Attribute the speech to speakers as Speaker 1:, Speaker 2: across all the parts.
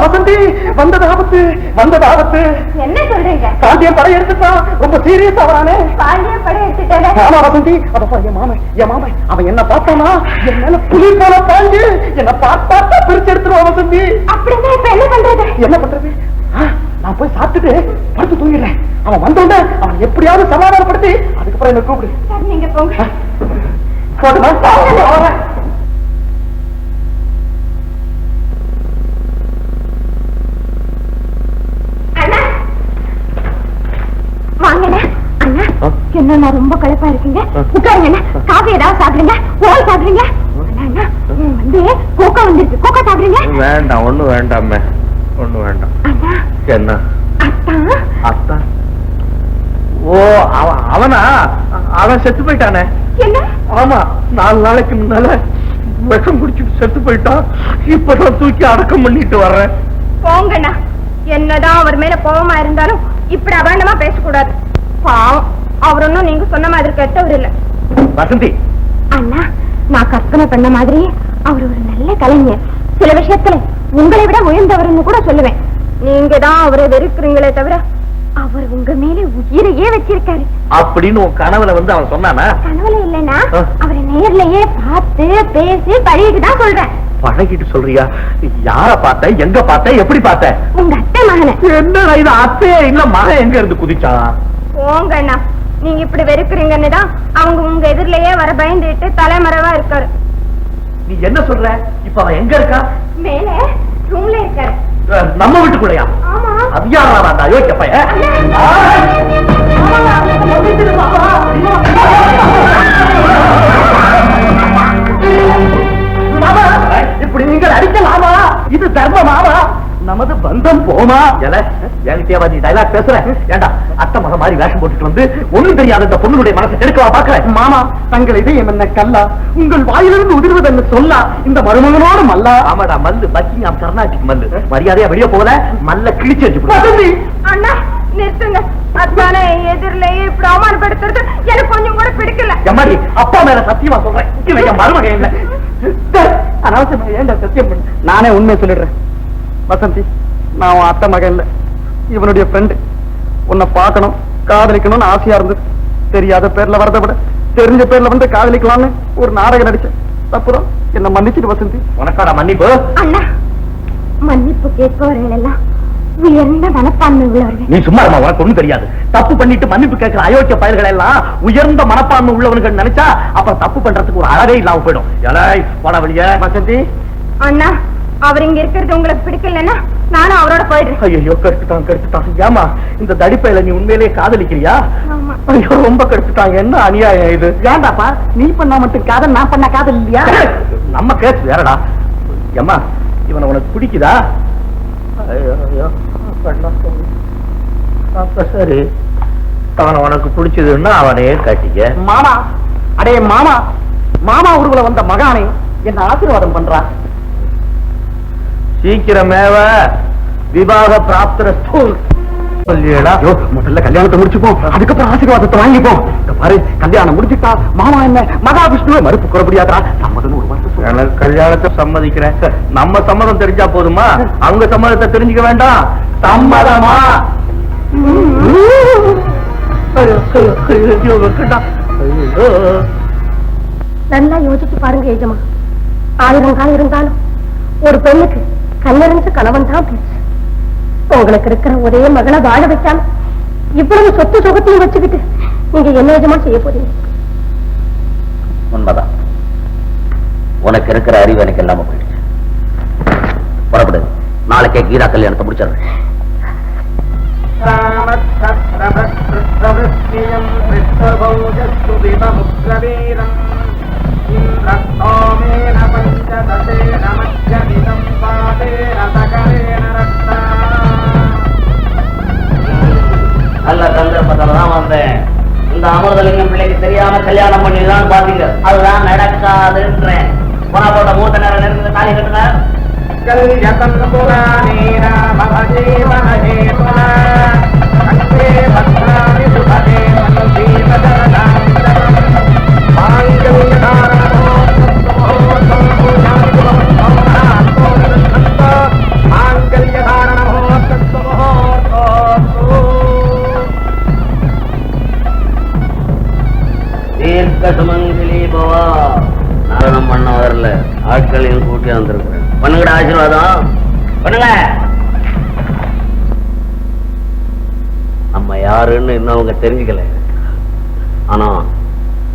Speaker 1: வசந்தி, வந்தது ஆபத்து, வந்தது ஆபத்து.
Speaker 2: என்ன சொல்றீங்க?
Speaker 1: பாண்டியன் படை எடுத்துட்டான். ரொம்ப சீரியஸ் ஆவறானே.
Speaker 2: பாண்டியன் படை எடுத்துட்டானே?
Speaker 1: ஆமா வசந்தி. என் மாமன் அவன் என்ன பார்த்தானா என் மேல புலி போல பாஞ்சு என்ன பார்த்தா பிரிச்சு எடுத்துருவான் வசந்தி.
Speaker 2: அப்படின்னா இப்ப என்ன பண்றது?
Speaker 1: என்ன பண்றது? நான் போய் சாப்பிட்டுட்டு படுத்து தூங்கிடுறேன். அவன் வந்தோட அவன் எப்படியாவது சமாதானப்படுத்தி அதுக்கப்புறம் என்ன கூப்பிடு.
Speaker 2: நீங்க போங்க. வாங்கண்ணா. அண்ணா என்ன ரொம்ப களைப்பா இருக்கீங்க, உட்காருங்க. காஃபி ஏதாவது சாப்பிடுங்க, ஓய் சாப்பிடுங்க. வந்து கோக்கா வந்துருக்கு, கோக்கா சாப்பிடுங்க.
Speaker 3: வேண்டாம், ஒண்ணு வேண்டாமே, ஒண்ணு வேண்டாம். என்ன அத்தா? ஓ அவனா? அவன் செத்து போயிட்டானே.
Speaker 2: என்ன?
Speaker 3: ஆமா, 4 நாளைக்கு முன்னால விஷம் குடிச்சிட்டு செத்து போயிட்டான். இப்பதான் தூக்கி அடக்கம் பண்ணிட்டு வர்றேன்.
Speaker 2: போங்கண்ணா. என்னதான் அவர் மேல கோபமா இருந்தாலும் இப்படி அபாண்டமா பேசக்கூடாது. பாவம், அவர் ஒன்னும் நீங்க சொன்ன மாதிரி கெட்டவர் இல்ல.
Speaker 3: வசந்தி
Speaker 2: அண்ணா, நான் கற்பனை பண்ண மாதிரி அவர் ஒரு நல்ல கலைஞர். சில விஷயத்துல உங்களை விட உயர்ந்தவர்னு கூட சொல்லுவேன். நீங்க தான் அவரை வெறுக்கிறீங்களே தவிர அவர் உங்க மேல உயிரையே வச்சிருக்காரு.
Speaker 3: அப்படின்னு உன் கனவுல வந்து அவன் சொன்னானா?
Speaker 2: கனவுல இல்லைன்னா அவரை நேர்லயே பார்த்து பேசி பழகிட்டு தான் சொல்றேன்.
Speaker 3: பழகிட்டு சொல்றியா? யார பார்த்த, எங்க பார்த்த, எப்படி பார்த்த?
Speaker 2: உங்க அத்தை மகனை.
Speaker 3: என்ன இது அத்தையே இல்ல, மகன் எங்க இருந்து குதிச்சான்?
Speaker 2: போங்க அண்ணா, நீங்க இப்படி வெறுக்கிறீங்கன்னு தான் அவங்க உங்க எதிரிலேயே வர பயந்துட்டு தலைமறைவா இருக்காரு.
Speaker 3: நீ என்ன சொல்ற? இப்ப அவன் எங்க இருக்கா?
Speaker 2: மேல ரூம்ல இருக்காரு.
Speaker 3: நம்ம வீட்டுக்குள்ளயா?
Speaker 2: ஆமா.
Speaker 3: அது யாரா? யோசிக்க பையன்.
Speaker 1: இப்படி நீங்கள் அடிக்கலாமா? இது தர்மமாவா? நமது பந்தம் போமா?
Speaker 3: என்கிட்டயாவது டைலாக் பேசுற? ஏண்டா அத்தை மக மாதிரி வேஷம் போட்டுட்டு வந்து ஒண்ணும் தெரியாத இந்த பொண்ணுடைய மனசை கெடுக்கவா பாக்குறேன்?
Speaker 1: மாமா, தங்கள் இதயம் என்ன கல்லா? உங்கள் வாயிலிருந்து உதிர்வதென்னு சொல்லா இந்த மருமகனோடு மல்லா?
Speaker 3: ஆமாடா, மல்லு பக்கிங்ஹாம் கர்நாடிக் மல்லு. மரியாதையா வெளியே போகல, மல்ல கிழிச்சு வச்சு.
Speaker 2: அண்ணா நிறுத்துங்க. அத்தானே எதிரிலேயே இப்படி அவமானப்படுத்துறது எனக்கு கொஞ்சம் கூட பிடிக்கல.
Speaker 3: எம்மாடி, அப்பா மேல சத்தியமா சொல்றேன், இவன் மருமகன் இல்ல.
Speaker 1: அனாவசியமா ஏன்டா சத்தியம் பண்ணு? நானே உண்மையை சொல்லிடுறேன் வசந்தி. நான் உன் அத்தை மகன் இல்ல, இவனுடைய ஃப்ரெண்டு. உன்னை பார்க்கணும், காதலிக்கணும்னு ஆசையா இருந்தது. தெரியாத பேர்ல வரதை விட தெரிஞ்ச பேர்ல வந்து காதலிக்கலாம்னு ஒரு நாடகம் நடிச்சேன். தப்புதான், என்ன மன்னிச்சிட்டு வசந்தி.
Speaker 3: உனக்கான மன்னிப்பு?
Speaker 2: அண்ணா, மன்னிப்பு கேட்பவர்கள் எல்லாம் உயர்ந்த மனப்பான்மை உள்ளவர்கள்.
Speaker 3: நீ சும்மா இருமா, உனக்கு ஒண்ணும் தெரியாது. தப்பு பண்ணிட்டு மன்னிப்பு கேட்கிற அயோக்கிய பயல்கள் எல்லாம் உயர்ந்த மனப்பான்மை உள்ளவர்கள் நினைச்சா அப்புறம் தப்பு பண்றதுக்கு ஒரு அழகே இல்லாம போயிடும். போன வழிய வசந்தி.
Speaker 2: அண்ணா, அவர் இங்க இருக்கிறது உங்களுக்கு பிடிக்கலன்னா நானும் அவரோட போயிடுறேன்.
Speaker 3: ஐயோ, கெடுத்துட்டான். ஏமா இந்த தடிப்பையில நீ உண்மையிலேயே காதலிக்கிறியா? ஐயோ, ரொம்ப கெடுத்துட்டாங்க. என்ன அநியாயம் இது?
Speaker 1: ஏண்டாப்பா, நீ பண்ணா மட்டும் காதல், நான் பண்ண காதல் இல்லையா?
Speaker 3: நம்ம கேஸ் வேறடா. ஏமா, இவனை உனக்கு பிடிக்குதா? அப்ப சரி, அவனை உனக்கு பிடிச்சதுன்னா அவனையே கட்டிக்க.
Speaker 1: மாமா, அடே மாமா, மாமா ஊர்வல வந்த மகானே என்ன ஆசீர்வாதம் பண்றா.
Speaker 3: சீக்கிரமேவ விவாக பிராப்தரஸ்து சொல்லியடா.
Speaker 1: முதல்ல கல்யாணத்தை முடிச்சுப்போம், அதுக்கப்புறம் ஆசீர்வாதத்தை வாங்கிப்போம். பாரு, கல்யாணம் முடிச்சுட்டா மாமா என்ன மகாவிஷ்ணுவை மறுப்பு கூற முடியாதா? சம்மதம் ஒரு வருஷம்.
Speaker 3: எனக்கு கல்யாணத்தை சம்மதிக்கிறேன். நம்ம சம்மதம் தெரிஞ்சா போதுமா? அவங்க சம்மதத்தை தெரிஞ்சுக்க வேண்டாம். சம்மதமா?
Speaker 2: நல்லா யோசிச்சு பாருங்க எஜமா. 1000 காலம் இருந்தாலும் ஒரு பெண்ணுக்கு கண்ணறிஞ்ச கணவன் தான் பேச்சு. உங்களுக்கு இருக்கிற ஒரே மகளை வாழ வைக்காம இவ்வளவு சொத்து சுகத்தையும் வச்சுக்கிட்டு நீங்க என்ன எஜமா செய்ய போறீங்க?
Speaker 4: உண்மைதான், உனக்கு இருக்கிற அறிவு எனக்கு இல்லாம போயிடுச்சு. புறப்படு, நாளைக்கே கீதா கல்யாணத்தை முடிச்சிடுறேன். நல்ல சந்தர்ப்பத்தான் வந்தேன். இந்த அமிர்தலிங்கம் பிள்ளைக்கு தெரியாம கல்யாணம் பண்ணிதான் பாத்தீங்க. அதுதான் நடக்காதுன்றேன். போனா போட்ட மூத்த நேரம் நெருங்க தாலி கட்டுங்க.
Speaker 1: மாங்கல்ய
Speaker 4: கல்யாணம் பண்ண வரல, ஆட்களையும் கூட்டி வந்திருக்கிறேன். பண்ணுங்கடா ஆசீர்வாதம், பண்ணுங்க. நம்ம யாருன்னு இன்னும் அவங்க தெரிஞ்சுக்கல. ஆனா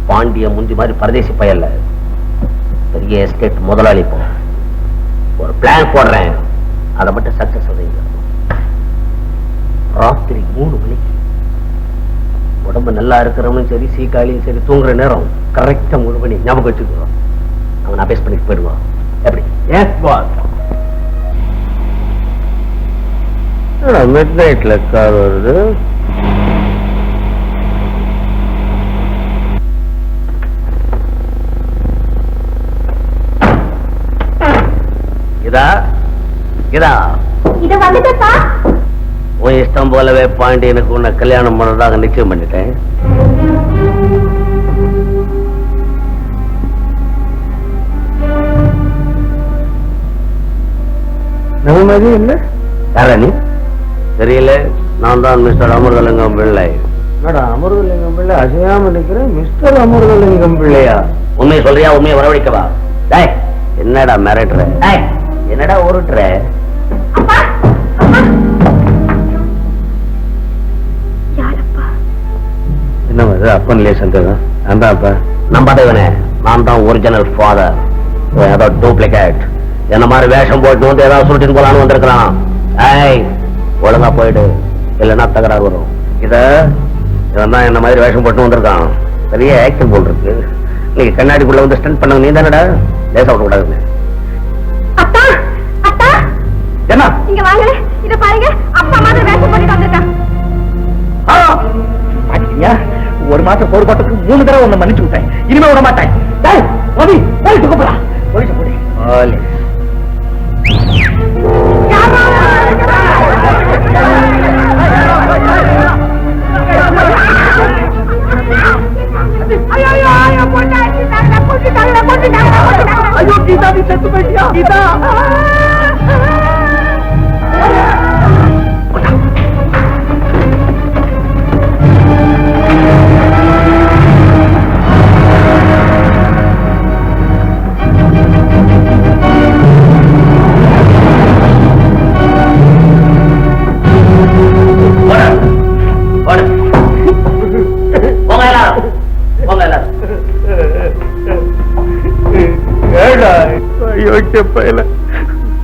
Speaker 4: பாண்டிய முந்தி மாதிரி பரதேசி பயல்ல, பெரிய எஸ்டேட் முதலாளி. போ ஒரு பிளான் போடுறேன், அதை மட்டும் சக்சஸ் செய்யுங்க. ராத்திரி 3 மணிக்கு உடம்பு நல்லா இருக்கிறவனும் சரி, சீக்காளியும் சரி, தூங்குற நேரம் கரெக்டா 3 மணி ஞாபகம் வச்சுக்கிறோம். அவன் அபேஸ் பண்ணிட்டு போயிடுவான். எப்படி? மிட் நைட்ல கார் வருது. இதா இதா
Speaker 2: இத வந்துட்டா
Speaker 4: உன் இஷ்டம் போலவே பாண்டியனுக்கு உன்னை கல்யாணம் பண்ணதாக நிச்சயம் பண்ணிட்டேன்.
Speaker 1: நிம்மதி இல்ல.
Speaker 4: யாரா நீ? தெரியல. நான் தான் மிஸ்டர் அமிர்தலிங்கம் பிள்ளை.
Speaker 1: அமிர்தலிங்கம் பிள்ளை அசையாம நிக்கிறேன். மிஸ்டர் அமிர்தலிங்கம் பிள்ளையா?
Speaker 4: உண்மையை சொல்றியா? உண்மையை வரவழைக்கவா? என்னடா மிரட்டுற? என்னடா உருட்டுற?
Speaker 1: என்ன அப்பன்லயே சந்தேகம்? நான் தான் அப்பா.
Speaker 4: நம்பாதவனே, நான் தான் ஒரிஜினல் ஃபாதர். ஏதோ டூப்ளிகேட் என்ன மாதிரி வேஷம் போட்டு வந்து ஏதாவது சுருட்டின்னு போலான்னு வந்திருக்கலாம். ஒழுங்கா போயிடு, இல்லைன்னா தகராறு வரும். இவன் தான் என்ன மாதிரி வேஷம் போட்டு வந்திருக்கான். பெரிய ஆக்ஷன் போல் இருக்கு. நீங்க கண்ணாடிக்குள்ள வந்து ஸ்டண்ட் பண்ண நீ தானடா, லேசா விட கூடாது.
Speaker 2: என்ன இங்க வாங்க, இத பாருங்க. அப்பா மாதிரி வேஷம் போட்டு வந்திருக்கான்.
Speaker 3: ஒரு மாசம் போடுபாட்டுக்கு 3 தடவை உன்னை மன்னிச்சு விட்டேன். இனிமே விட மாட்டேன். கூப்பிடா, போலீஸ் போடி. ஐயோ கீதா, நீ செத்து போயிட்டியா? கீதா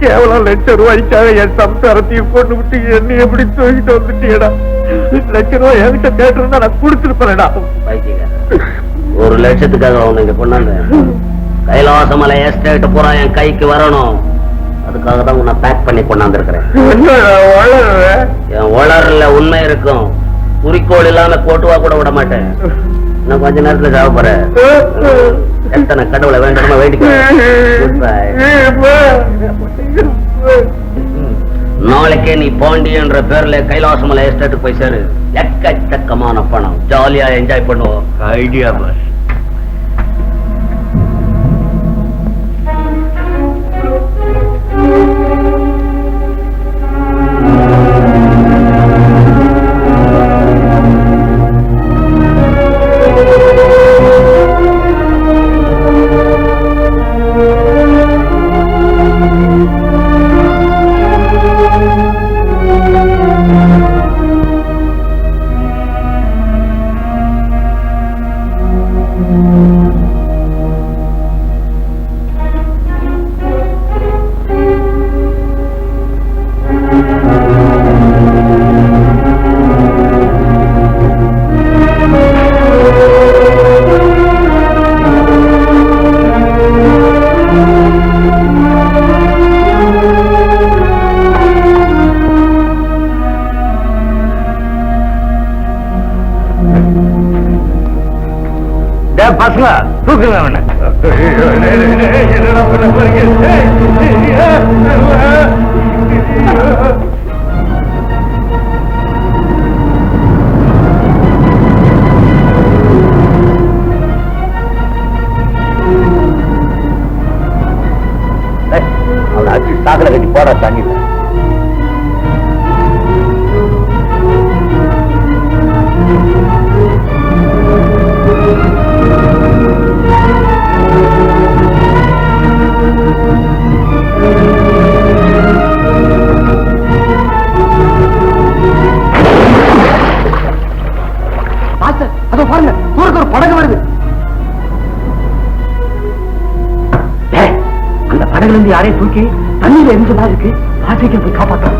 Speaker 3: கேவலம் ₹1,00,000 என் சம்சாரத்தையும் கொண்டு விட்டு என்ன எப்படி தூக்கிட்டு வந்துட்டீடா? ₹1,00,000 என்கிட்ட கேட்டிருந்தா நான் கொடுத்துருப்பேன்டா.
Speaker 4: 1 லட்சத்துக்காக அவனை இங்க கொண்டாந்து கைலாசமலை எஸ்டேட் பூரா என் கைக்கு வரணும். அதுக்காக தான் உன்னை பேக் பண்ணி கொண்டாந்துருக்கிறேன். என் வளர்ல உண்மை இருக்கும். குறிக்கோள் இல்லாம கோட்டுவா கூட விட மாட்டேன். நான் கொஞ்ச நேரத்துல சாவ போறேன். எத்தனை கடவுளை வேண்டுமா வேண்டிக்கிறேன். நாளைக்கே நீ பாண்டியன்ற பேர்ல கைலாசமலை எஸ்டேட்டுக்கு போய் சேரு. எக்கச்சக்கமான பணம், ஜாலியா என்ஜாய் பண்ணுவோம். Idea boss.
Speaker 3: பசங்க தூக்குங்க அவனை.
Speaker 4: அவனை அடிச்சு சாக்கடை கட்டி போட தண்ணியில்.
Speaker 3: கடகுல இருந்து யாரையும் தூக்கி தண்ணியில எரிஞ்ச மாதிரி இருக்கு. ராஜைக்கு போய் காப்பாற்ற.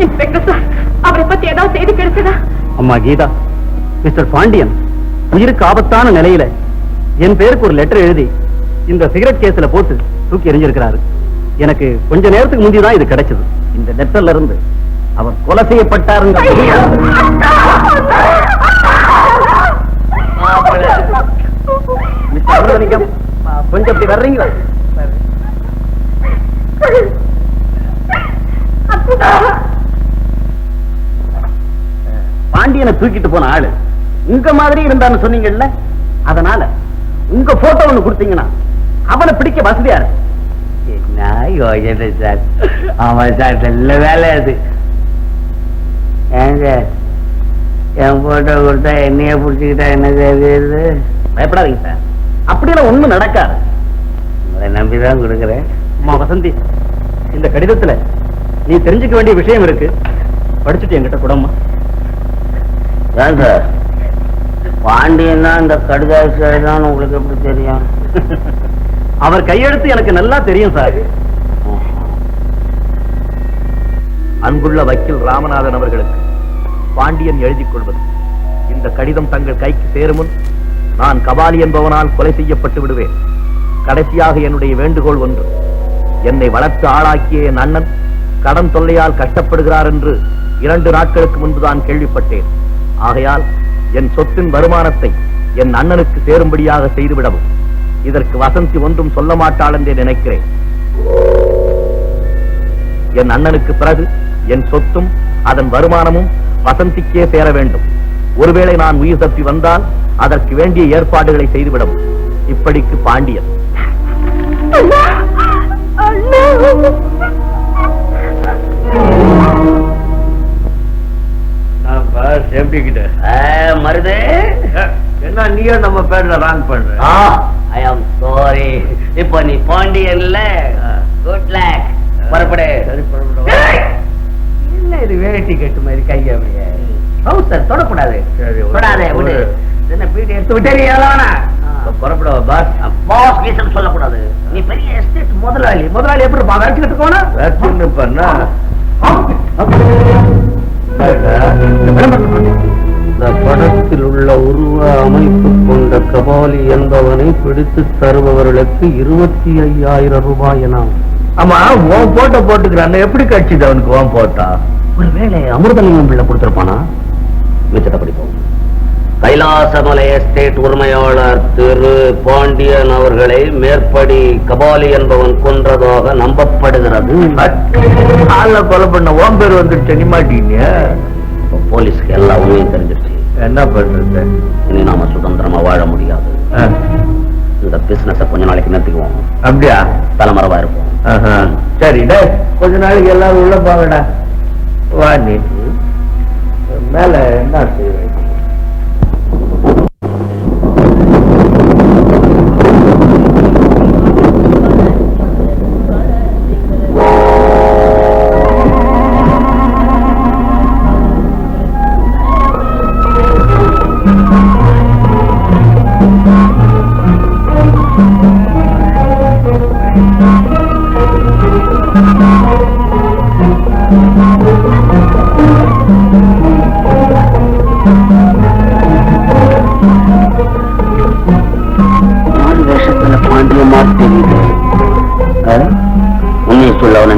Speaker 2: இன்ஸ்பெக்டர் சார், அவரை பத்தி ஏதாவது செய்தி கிடைச்சதா?
Speaker 1: அம்மா கீதா, மிஸ்டர் பாண்டியன் உயிருக்கு ஆபத்தான நிலையில என் பேருக்கு ஒரு லெட்டர் எழுதி இந்த சிகரெட் கேஸ்ல போட்டு தூக்கி எறிஞ்சிருக்கிறாரு. எனக்கு கொஞ்ச நேரத்துக்கு முந்திதான் இது கிடைச்சது. இந்த லெட்டர்ல இருந்து அவர் கொலை செய்யப்பட்டாருங்க. கொஞ்சம் அப்படி வர்றீங்களா? பாண்டியனை தூக்கிட்டு போன ஆளு உங்க மாதிரி இருந்தான்னு சொன்னீங்கல்ல, அதனால உங்க போட்டோ ஒண்ணு கொடுத்தீங்கன்னா அவனை பிடிக்க வசதியா இருக்கு.
Speaker 4: சார் ஆமா சார், நல்ல வேலை அது. ஏங்க என் போட்டோ கொடுத்தா என்னைய பிடிச்சுக்கிட்டா என்ன செய்யுது?
Speaker 1: பயப்படாதீங்க சார், அப்படியெல்லாம் ஒண்ணும் நடக்காது.
Speaker 4: உங்களை நம்பிதான் கொடுக்குறேன்.
Speaker 1: அம்மா வசந்தி, இந்த கடிதத்துல நீ தெரிஞ்சுக்க வேண்டிய விஷயம் இருக்கு, படிச்சுட்டு என்கிட்ட கூடம்மா.
Speaker 4: ஏன் சார் பாண்டியன் தான் இந்த கடிதாசிதான் உங்களுக்கு எப்படி தெரியும்?
Speaker 1: அவர் கையெழுத்து எனக்கு நல்லா தெரியும் சார்.
Speaker 3: அன்புள்ள வக்கீல் ராமநாதன் அவர்களுக்கு பாண்டியன் எழுதிக் கொள்வது. இந்த கடிதம் தங்கள் கைக்கு சேரும் முன் நான் கபாலி என்பவனால் கொலை செய்யப்பட்டு விடுவேன். கடைசியாக என்னுடைய வேண்டுகோள் ஒன்று. என்னை வளர்த்து ஆளாக்கிய என் அண்ணன் கடன் தொல்லையால் கஷ்டப்படுகிறார் என்று 2 நாட்களுக்கு முன்புதான் கேள்விப்பட்டேன். ஆகையால் என் சொத்தின் வருமானத்தை என் அண்ணனுக்கு சேரும்படியாக செய்துவிடவும். இதற்கு வசந்தி ஒன்றும் சொல்ல மாட்டாள் என்றே நினைக்கிறேன். என் அண்ணனுக்கு பிறகு என் சொத்தும் அதன் வருமானமும் வசந்திக்கே சேர வேண்டும். ஒருவேளை நான் உயிர் தப்பி வந்தால் அதற்கு வேண்டிய ஏற்பாடுகளை செய்துவிடவும். இப்படிக்கு பாண்டியன்.
Speaker 4: மருதே, என்ன நீயும் நம்ம பேர்ல ராங் பண்ற? ஐ ஆம் சாரி. இப்ப நீ பாண்டியன்ல. Good luck. புறப்படு. என்ன இது வேட்டி கட்டு மாதிரி கைய அப்படியே? சார் தொடக்கூடாது. தொடாதே விடு. என்ன பீடி எடுத்து விட்டேன். புறப்பட பாஸ். பாஸ் கீசன் சொல்லக்கூடாது. நீ பெரிய எஸ்டேட் முதலாளி. முதலாளி எப்படி வேலைக்கு போனா பண்ணா இந்த படத்தில் உள்ள உருவ அமைப்பு கொண்ட கபாலி என்பவனை பிடித்து தருபவர்களுக்கு 25,000 ரூபாய் எனாம்.
Speaker 3: ஆமா, உன் போட்டோ போட்டுக்கிறான். எப்படி கட்சிது அவனுக்கு உன் போட்டா?
Speaker 4: ஒருவேளை அமிர்தலிங்கம் பிள்ளை கொடுத்திருப்பானா? மிச்சத்தை படிப்போம். கைலாசமலை எஸ்டேட் உரிமையாளர் திரு பாண்டியன் அவர்களை மேற்படி கபாலி என்பவன் கொன்றதாக நம்பப்படுகிறது.
Speaker 3: கொலை பண்ண ஓம் பேர் வந்துடுச்சு. நீ மாட்டீங்க.
Speaker 4: போலீஸ்க்கு எல்லா உண்மையும் தெரிஞ்சிருச்சு.
Speaker 3: என்ன பண்றது?
Speaker 4: இனி நாம சுதந்திரமா வாழ முடியாது. இந்த பிசினஸ கொஞ்ச நாளைக்கு நிறுத்திக்குவோம்.
Speaker 3: அப்படியா?
Speaker 4: தலைமறைவா இருப்போம்.
Speaker 3: சரி, கொஞ்ச நாளைக்கு எல்லாரும் உள்ள போங்கடா. வா, நீ மேல என்ன செய்வ?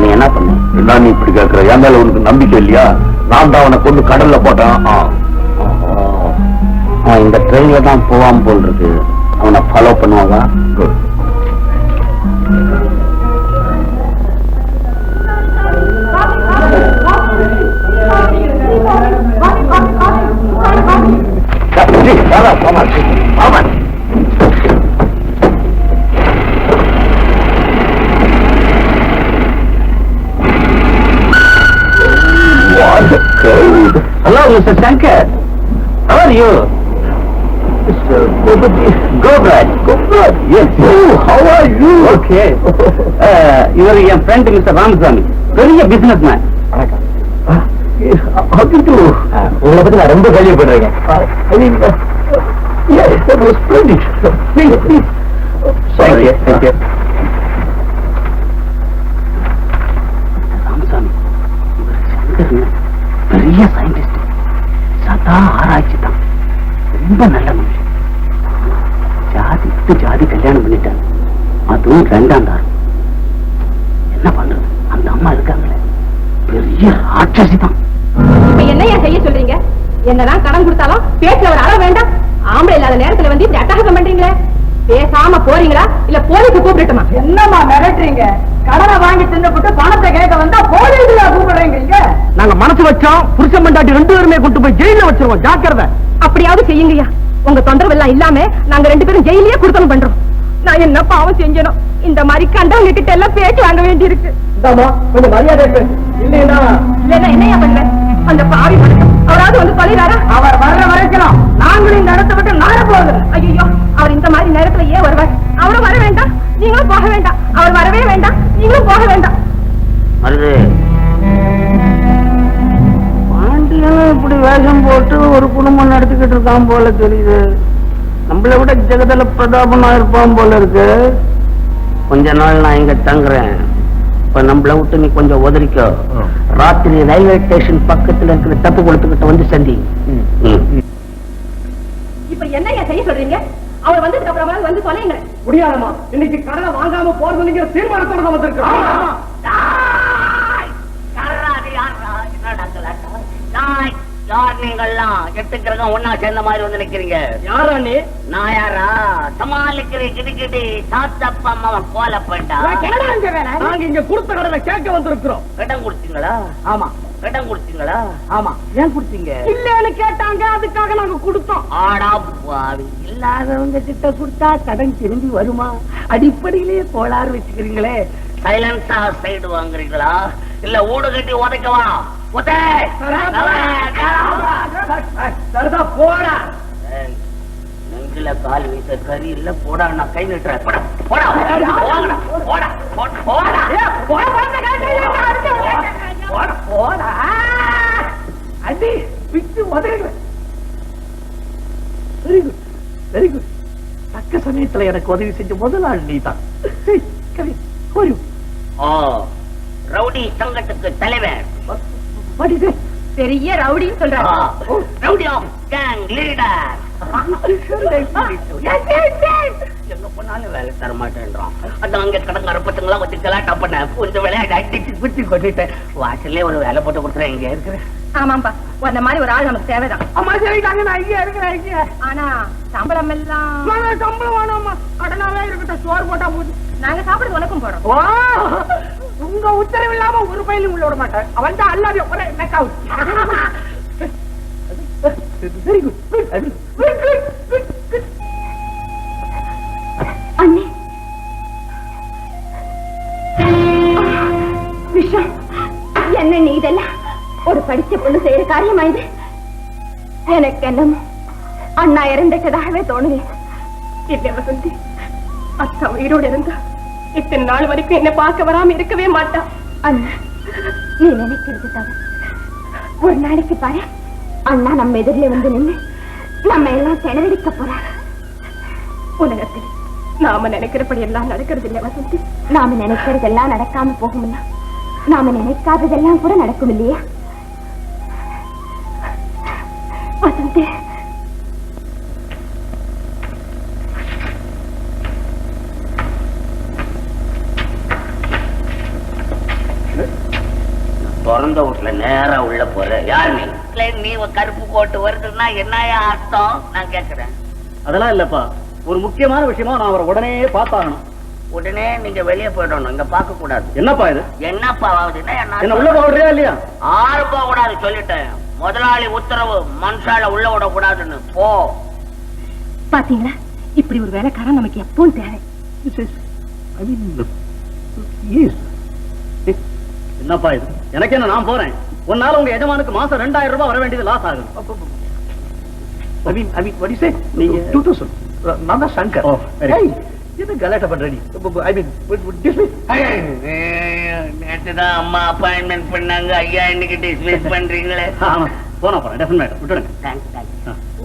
Speaker 4: நீ என்ன பண்ண?
Speaker 3: நீ இப்படி கேட்கிற? என் மேல உனக்கு நம்பிக்கை இல்லையா? நான் தான் அவனை கொண்டு கடல்ல போட்டான்.
Speaker 4: இந்த ட்ரெயின்ல தான் போவான் போல் இருக்கு. அவனை ஃபாலோ பண்ணுவாங்க.
Speaker 1: Mr. Shankar. How are you? Mr. Gograj. Gograj? Yes. Oh, how are you? Okay. Ivar N friend Mr. Ramasamy. பெரிய businessman. வணக்கம். How do you do? உங்களை பத்தி நான் ரொம்ப கேள்விப்படுறேன். I mean, yes, that was splendid. Please, please. Thank you. Thank you. Ramasamy, இவர் சங்கர் பெரிய scientist. சதா ஆராய்ச்சி தான். ரொம்ப நல்ல மனுஷன். ஜாதி கல்யாணம் பண்ணிட்டாங்க. அதுவும் 2ஆம் தாரம். என்ன பண்றது? அந்த அம்மா இருக்காங்களே, பெரிய ராட்சசி தான்.
Speaker 2: இப்ப என்னையா செய்ய சொல்றீங்க? என்னதான் கடன் கொடுத்தாலும் பேச்சுல ஒரு அள வேண்டாம். ஆம்பளை இல்லாத நேரத்துல வந்து இப்படி அட்டகாசம் பண்றீங்களே, பேசாம போறீங்களா இல்ல போலீஸ் கூப்பிட்டுமா?
Speaker 5: என்னமா மிரட்டுறீங்க? கடனை வாங்கி தின்னுபிட்டு பணத்தை கேட்க வந்தா போலீஸ்ல கூப்பிடுறீங்க.
Speaker 1: நாங்க மனசு வச்சோம், புருஷன் பொண்டாட்டி 2 பேருமே கொண்டு போய் ஜெயில வச்சிருவோம். ஜாக்கிரதை.
Speaker 2: அப்படியாவது செய்யுங்கய்யா. உங்க தொந்தரவு எல்லாம் இல்லாம நாங்க 2 பேரும் ஜெயிலே கொடுத்தனும் பண்றோம். நான் என்ன பாவம் செஞ்சனும்? இந்த மாதிரி கண்டவங்க கிட்ட எல்லாம் பேச்சு வாங்க வேண்டி இருக்கு.
Speaker 1: கொஞ்சம் மரியாதை இல்லையா?
Speaker 2: இல்லன்னா என்னையா பண்றேன்? அந்த பாவி மனுஷன் அவராவது வந்து சொல்லிடாரா?
Speaker 5: அவர் வர்ற வரைக்கும் நாங்களும் இந்த இடத்தை விட்டு நாட போகுது.
Speaker 2: ஐயோ, அவர் இந்த மாதிரி நேரத்துல ஏன் வருவார்? அவரும் வர வேண்டாம், நீங்களும் போக வேண்டாம். அவர் வரவே வேண்டாம், நீங்களும் போக வேண்டாம்.
Speaker 4: வருது.
Speaker 1: பாண்டியன் இப்படி வேஷம் போட்டு ஒரு குடும்பம் நடத்திக்கிட்டு இருக்கான் போல தெரியுது. நம்மளை விட ஜெகதல பிரதாபனா இருப்பான் போல இருக்கு.
Speaker 4: கொஞ்ச நாள் நான் இங்க தங்குறேன். இப்ப நம்மள விட்டு நீ கொஞ்சம் ஒதுரிக்கோ. ராத்திரி ரயில்வே ஸ்டேஷன் பக்கத்துல இருக்கிற தப்பு கொடுத்துக்கிட்ட வந்து சந்தி.
Speaker 2: இப்ப என்னையா செய்ய சொல்றீங்க? அவர் வந்ததுக்கு அப்புறமா வந்து சொல்லுங்க.
Speaker 5: முடியாதமா, இன்னைக்கு கடனை வாங்காம போறதுங்கிற தீர்மானத்தோட தான் வந்திருக்கோம்.
Speaker 4: யார் நீங்கள்லாம் 8 கிரகம் ஒன்னா சேர்ந்த மாதிரி வந்து நிக்கிறீங்க?
Speaker 5: யாரா நீ?
Speaker 4: நான் யாரா? சமாளிக்கிற கிடுக்கிடி சாத்தப்பா அவன் கோல போயிட்டா.
Speaker 5: நாங்க இங்க கொடுத்த கடனை கேட்க வந்திருக்கிறோம்.
Speaker 4: கடன் கொடுத்தீங்களா?
Speaker 5: ஆமா.
Speaker 4: கடன் கொடுத்தீங்களா?
Speaker 5: ஆமா.
Speaker 4: ஏன் கொடுத்தீங்க?
Speaker 5: இல்லன்னு கேட்டாங்க, அதுக்காக நாங்க கொடுத்தோம்.
Speaker 4: ஆடா பாவி,
Speaker 5: இல்லாதவங்க கிட்ட கொடுத்தா கடன் திரும்பி வருமா? அடிப்படையிலேயே கோளாறு வச்சுக்கிறீங்களே.
Speaker 4: சைலன்ஸா சைடு வாங்குறீங்களா இல்ல ஊடு கட்டி உதைக்கவா?
Speaker 5: போடா.
Speaker 4: நெஞ்சில கால் வீச கறி இல்ல. போடா, நான் கை நிட்டுறேன். போடா போடா
Speaker 5: போடா. அடி பிச்சு உதவுங்க. Very good, very good. தக்க சமயத்துல எனக்கு உதவி செஞ்ச முதல் ஆள் நீ தான்.
Speaker 4: ரவுடி சங்கத்துக்கு தலைவர்.
Speaker 2: பெரிய ரவுடின்னு சொல்றாரு.
Speaker 4: Rowdy of gang leader. எங்க போனாலும் வேலை தர மாட்டேன்றான். அதான் அங்க கடங்கார பசங்களா வச்சு கலாட்டா பண்ண கொஞ்சம் விளையாட்டு அடிச்சு பிடிச்சு கொட்டிட்டேன். வாசல்லே ஒரு வேலை போட்டு கொடுத்துறேன். இங்க இருக்கிறேன்.
Speaker 2: ஆமாப்பா, அந்த மாதிரி ஒரு ஆள் நமக்கு தேவைதான்.
Speaker 5: அம்மா சரிட்டாங்க, நான் இங்கே இருக்கிறேன்.
Speaker 2: ஆனா சம்பளம் எல்லாம்
Speaker 5: சம்பளம் வேணாமா? கடனாவே இருக்கட்டும், சோறு போட்டா போகுது.
Speaker 2: நாங்க சாப்பிடுறது உனக்கும் போறோம்.
Speaker 5: உங்க உத்தரவு இல்லாம ஒரு பயிலும் உள்ள விட மாட்டேன். அவன் தான் அல்லாத வெரி குட்.
Speaker 2: அண்ணே, விஷம் என்ன நீ இதெல்லாம் ஒரு படிச்ச பொண்ணு செய்யற காரியமா இது? எனக்கு என்னமோ அண்ணா இறந்துட்டதாகவே தோணுது. இல்ல வசந்தி, அத்தா உயிரோடு இருந்தா இத்தனை நாள் வரைக்கும் என்ன பார்க்க வராம இருக்கவே மாட்டா. அண்ணா, நீ நினைக்கிறது தவிர ஒரு நாளைக்கு பாரு, அண்ணா நம்ம எதிரில வந்து நின்று நம்ம எல்லாம் செலவழிக்க போறாரு. உலகத்தில் நாம நினைக்கிறபடி எல்லாம் நடக்கிறது இல்ல வசந்தி. நாம நினைக்கிறதெல்லாம் நடக்காம போகும்ல, நாம நினைக்காததெல்லாம் கூட நடக்கும் இல்லையா வசந்தி?
Speaker 4: திறந்த வீட்டுல நேரா உள்ள போற. யார் நீ? நீ கருப்பு கோட்டு வருதுன்னா என்னையா அர்த்தம்? நான் கேக்குறேன்.
Speaker 1: அதெல்லாம் இல்லப்பா, ஒரு முக்கியமான விஷயமா நான் அவரை உடனே பார்த்தாகணும்.
Speaker 4: உடனே நீங்க வெளியே போயிடணும், இங்க பார்க்க கூடாது.
Speaker 1: என்னப்பா இது?
Speaker 4: என்னப்பா ஆகுதுன்னா
Speaker 1: என்ன உள்ள போடுறியா இல்லையா?
Speaker 4: ஆறு போக கூடாது சொல்லிட்டேன். முதலாளி உத்தரவு, மனுஷால உள்ள விட கூடாதுன்னு. போ.
Speaker 2: பாத்தீங்களா, இப்படி ஒரு வேலைக்காரன் நமக்கு எப்பவும் தேவை.
Speaker 1: என்னப்பா இது? எனக்கு என்ன, நான் போறேன். உன்னால உங்க எஜமானுக்கு மாசம் 2000 ரூபாய் வர வேண்டியது லாஸ் ஆகுது. what do you say? நீங்க 2000. நான் தான் சங்கர். என்ன கலாட்டா பண்றீ?
Speaker 5: நேற்றுதான் அம்மா அப்பாயின்மெண்ட் பண்ணாங்க, ஐயா இன்னைக்கு டிஸ்மிஸ் பண்றீங்களே.
Speaker 1: போனா போறேன், டெஃபினட் விட்டுடுங்க.